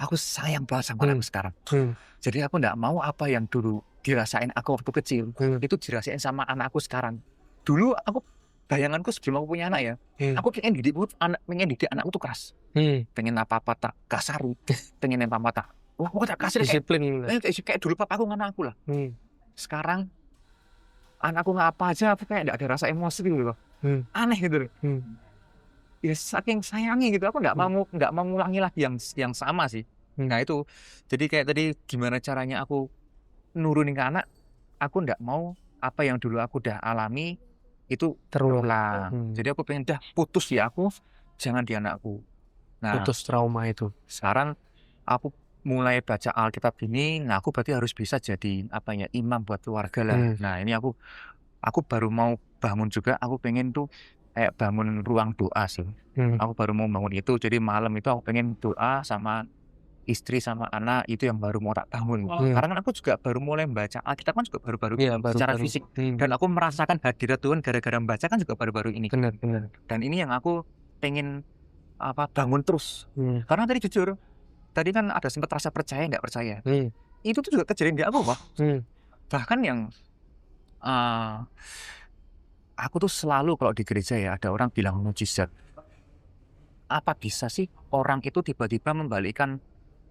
Aku sayang banget sama anakku sekarang. Jadi aku nggak mau apa yang dulu dirasain aku waktu kecil itu dirasain sama anakku sekarang. Dulu aku bayanganku sebelum aku punya anak ya, aku pengen didik anakku tuh keras. Pengen apa-apa tak kasar, pengen apa-apa tak, wah aku tak kasar disiplin. Kayak dulu papaku sama anakku lah. Sekarang anakku ngapa aja aku kayak nggak ada rasa emosi gitu loh. Aneh gitu loh. Ya saking sayangi gitu, aku nggak mau ngulangi lagi yang sama sih. Nah itu, jadi kayak tadi gimana caranya aku nurunin ke anak, aku nggak mau apa yang dulu aku udah alami itu terulang. Jadi aku pengen putus ya aku, jangan di anakku. Nah, putus trauma itu. Sekarang aku mulai baca Alkitab ini, nah aku berarti harus bisa jadi apa ya, imam buat keluarga lah. Nah ini aku baru mau bangun juga, aku pengen tuh kayak bangun ruang doa sih. Aku baru mau bangun itu, jadi malam itu aku pengen doa sama istri sama anak, itu yang baru mau tak bangun. Karena kan aku juga baru mulai membaca Alkitab kan juga baru-baru secara fisik. Dan aku merasakan hadirat Tuhan gara-gara membaca kan juga baru-baru ini. Benar. Dan ini yang aku pengen bangun terus. Karena tadi jujur, tadi kan ada sempat rasa percaya nggak percaya. Itu tuh juga kejadian di aku, Pak. Bahkan yang aku tuh selalu kalau di gereja ya ada orang bilang mujizat. Apa bisa sih orang itu tiba-tiba membalikkan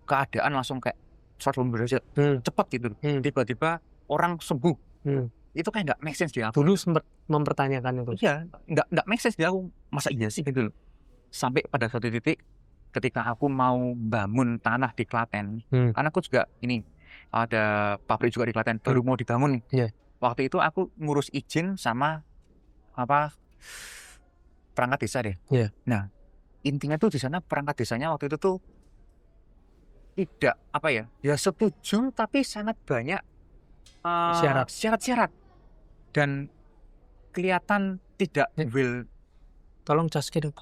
keadaan langsung kayak 180 derajat cepat gitu, tiba-tiba orang sembuh. itu kayak nggak make sense di aku. Dulu sempat mempertanyakan itu. Iya, nggak make sense di aku. Masa iya sih gitu loh. Sampai pada suatu titik ketika aku mau bangun tanah di Klaten, karena aku juga ini ada pabrik juga di Klaten baru mau dibangun nih. Iya. Waktu itu aku ngurus izin sama apa perangkat desa deh. Iya. Nah, intinya tuh di sana perangkat desanya waktu itu tuh tidak apa ya setuju tapi sangat banyak syarat-syarat dan kelihatan tidak will Tolong casket dong.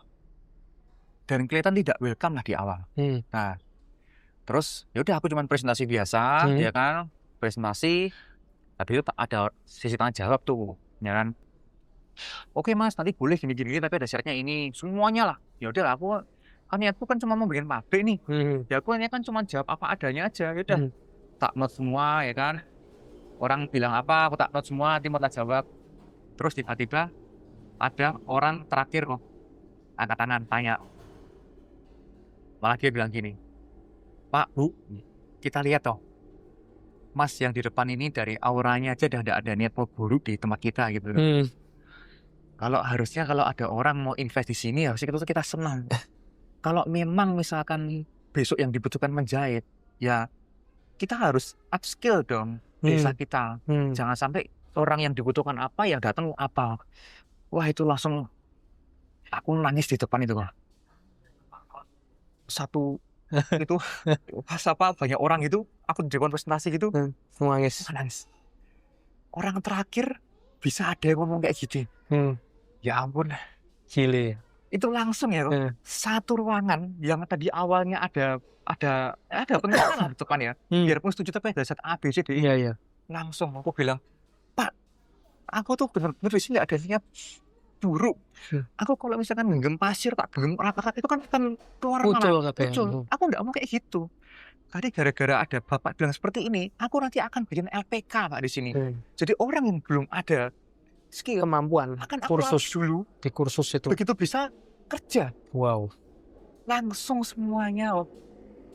dan kelihatan tidak welcome lah di awal. Nah, terus ya udah aku cuma presentasi biasa, ya kan, presentasi. Tadi itu ada sesi tanya jawab tuh, ya kan. Oke mas, nanti boleh gini-gini, tapi ada syaratnya ini, semuanya lah. Ya udah, aku niatku kan cuma mau bikin pabrik nih. Ya aku kan cuma jawab apa adanya aja, ya udah. Tak note semua, ya kan. Orang bilang apa, aku tak note semua, nanti mau tak jawab. Terus tiba-tiba ada orang terakhir kok, angkat tangan, tanya. Malah dia bilang gini, Pak, Bu, kita lihat toh, Mas yang di depan ini dari auranya aja udah ada niat mau buruk di tempat kita gitu. Kalau ada orang mau invest di sini harusnya kita senang. Kalau memang misalkan besok yang dibutuhkan menjahit, ya kita harus upskill dong desa kita. Jangan sampai orang yang dibutuhkan apa yang datang apa. Wah itu langsung aku nangis di depan itu kok. Satu itu pas banyak orang itu aku di depan presentasi gitu nangis. Orang terakhir bisa ada yang ngomong kayak gitu. Ya ampun, gile. Itu langsung ya satu ruangan yang tadi awalnya ada pengawasan di depan ya. Biarpun setuju tapi ada A B C D. Iya. Langsung aku bilang, Pak, aku tuh benar-benar di sini nggak ada niat buruk. Aku kalau misalkan genggam pasir tak genggam rata itu kan keluar pucul. Aku nggak mau kayak gitu. Karena gara-gara ada bapak bilang seperti ini, aku nanti akan bikin LPK Pak di sini. Jadi orang yang belum ada skill kemampuan akan aku kursus dulu di kursus itu. Begitu bisa kerja. Wow. Langsung semuanya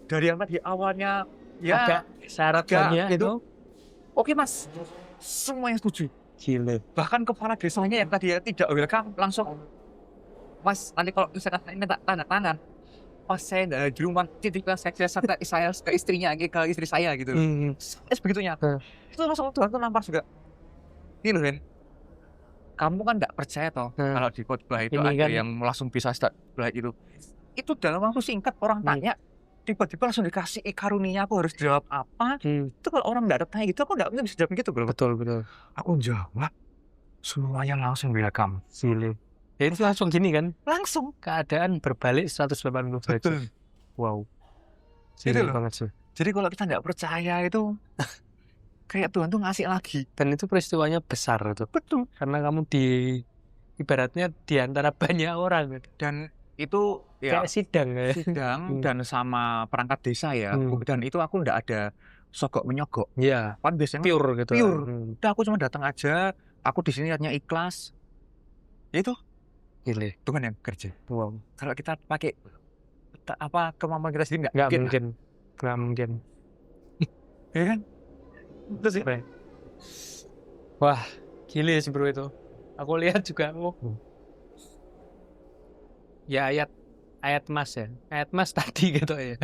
dari yang tadi awalnya ya ada syaratnya itu. Oke Mas, semuanya setuju. Gile. Bahkan kepala desanya yang tadi tidak welcome langsung, Mas nanti kalau misalkan minta tanda tangan, pas saya di rumah tiba-tiba saya ke istrinya ke istri saya gitu. Sebegitunya. Itu langsung Tuhan tuh nampak juga. Ini loh Ren, kamu kan nggak percaya toh kalau di khotbah itu ini ada kan yang langsung bisa start belajar itu dalam waktu singkat orang tanya tiba-tiba langsung dikasih karunia aku harus jawab apa. Itu kalau orang nggak ada tanya gitu aku nggak bisa jawab gitu bro. Betul aku jawab semuanya langsung welcome. Gile. Ya itu langsung gini kan, langsung keadaan berbalik 180 derajat. Wow, itu banget sih. Jadi kalau kita nggak percaya itu kayak Tuhan tuh ngasih lagi. Dan itu peristiwanya besar itu. Betul. Karena kamu ibaratnya di antara banyak orang gitu. Dan itu ya kayak sidang dan sama perangkat desa ya. Dan itu aku nggak ada sogok menyogok. Iya. Kan biasanya pure gitu. Udah aku cuma datang aja. Aku di sini niatnya ikhlas. Itu gile. Tuhan yang kerja. Wow. Kalau kita pakai kemampuan kita sendiri nggak mungkin. Ya kan? Itu sih. Wah, gile sih bro itu. Aku lihat juga ya ayat mas tadi gitu ya.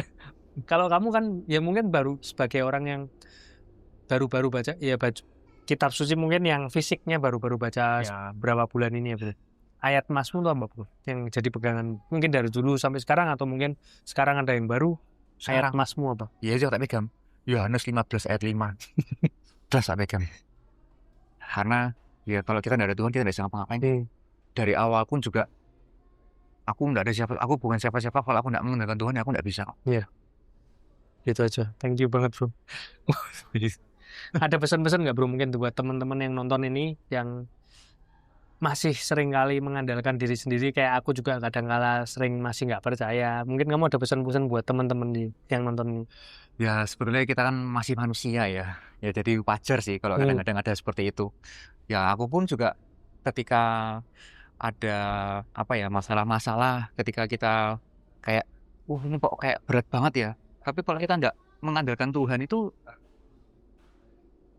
Kalau kamu kan ya mungkin baru sebagai orang yang baru baca ya kitab suci mungkin yang fisiknya baru baca berapa bulan ini ya bro. Ayat masmu tuh apa bro? Yang jadi pegangan mungkin dari dulu sampai sekarang atau mungkin sekarang ada yang baru. Ayat masmu apa? Iya aja tak pegang. Yohanes 15 ayat 5. Terus tak pegang. Karena ya kalau kita nggak ada Tuhan kita nggak bisa ngapa-ngapain. Dari awal pun juga aku bukan siapa-siapa kalau aku nggak menggunakan Tuhan ya aku nggak bisa. Iya. Gitu aja. Thank you banget bro. Ada pesan-pesan nggak bro mungkin buat teman-teman yang nonton ini yang masih sering kali mengandalkan diri sendiri kayak aku juga kadang-kala sering masih nggak percaya. Mungkin kamu ada pesan-pesan buat teman-teman yang nonton ini. Ya sebetulnya kita kan masih manusia ya. Ya jadi wajar sih kalau kadang-kadang ada seperti itu. Ya aku pun juga ketika ada masalah-masalah ketika kita kayak ini kok kayak berat banget ya. Tapi kalau kita nggak mengandalkan Tuhan itu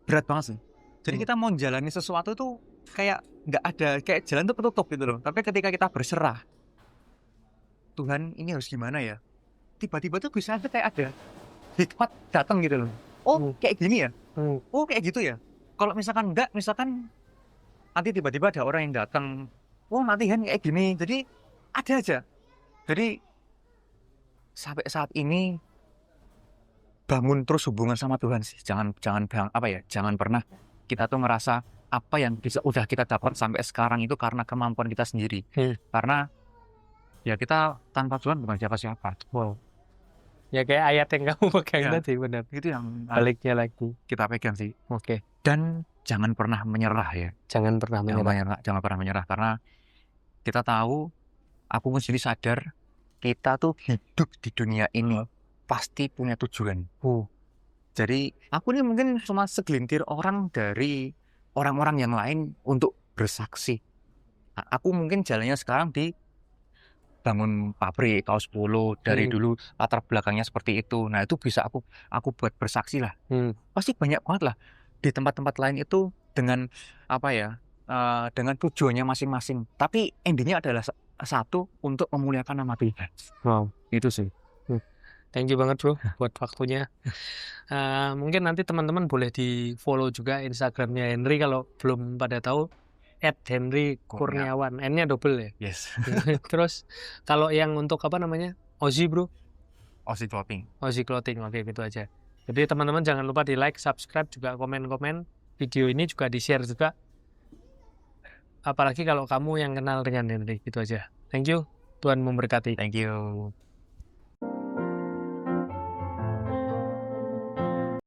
berat banget sih. Jadi kita mau jalani sesuatu tuh kayak nggak ada, kayak jalan tuh tertutup gitu loh. Tapi ketika kita berserah, Tuhan ini harus gimana ya? Tiba-tiba tuh bisa aja kayak ada hikmat datang gitu loh. Oh kayak gini ya? Oh kayak gitu ya? Kalau misalkan enggak, misalkan nanti tiba-tiba ada orang yang datang, oh nanti kan kayak gini. Jadi ada aja. Jadi sampai saat ini bangun terus hubungan sama Tuhan sih. Jangan pernah kita tuh ngerasa apa yang bisa udah kita dapat sampai sekarang itu karena kemampuan kita sendiri. Karena ya kita tanpa Tuhan bukan siapa-siapa. Wow. Ya kayak ayat yang kamu pegang Ya. tadi, benar. Itu yang Baliknya lagi. kita pegang sih. Oke. Dan jangan pernah menyerah ya. Jangan pernah menyerah. Jangan pernah menyerah karena kita tahu, aku pun sendiri sadar, kita tuh hidup di dunia ini pasti punya tujuan. Jadi aku ini mungkin cuma segelintir orang dari orang-orang yang lain untuk bersaksi. Aku mungkin jalannya sekarang di bangun pabrik kaos polo dari dulu, latar belakangnya seperti itu. Nah itu bisa aku buat bersaksi lah. Pasti banyak banget lah di tempat-tempat lain itu dengan apa ya, dengan tujuannya masing-masing. Tapi endingnya adalah satu, untuk memuliakan nama Tuhan. Wow. Itu sih. Thank you banget bro buat waktunya. Mungkin nanti teman-teman boleh di follow juga Instagramnya Henry kalau belum pada tahu, @henry_kurniawan, N-nya double ya. Yes. Terus kalau yang untuk apa namanya, Ozzy bro, Ozzy Clothing. Ozzy Clothing, oke gitu aja. Jadi teman-teman jangan lupa di like, subscribe, juga komen-komen video ini, juga di share juga. Apalagi kalau kamu yang kenal dengan Henry, gitu aja. Thank you, Tuhan memberkati. Thank you.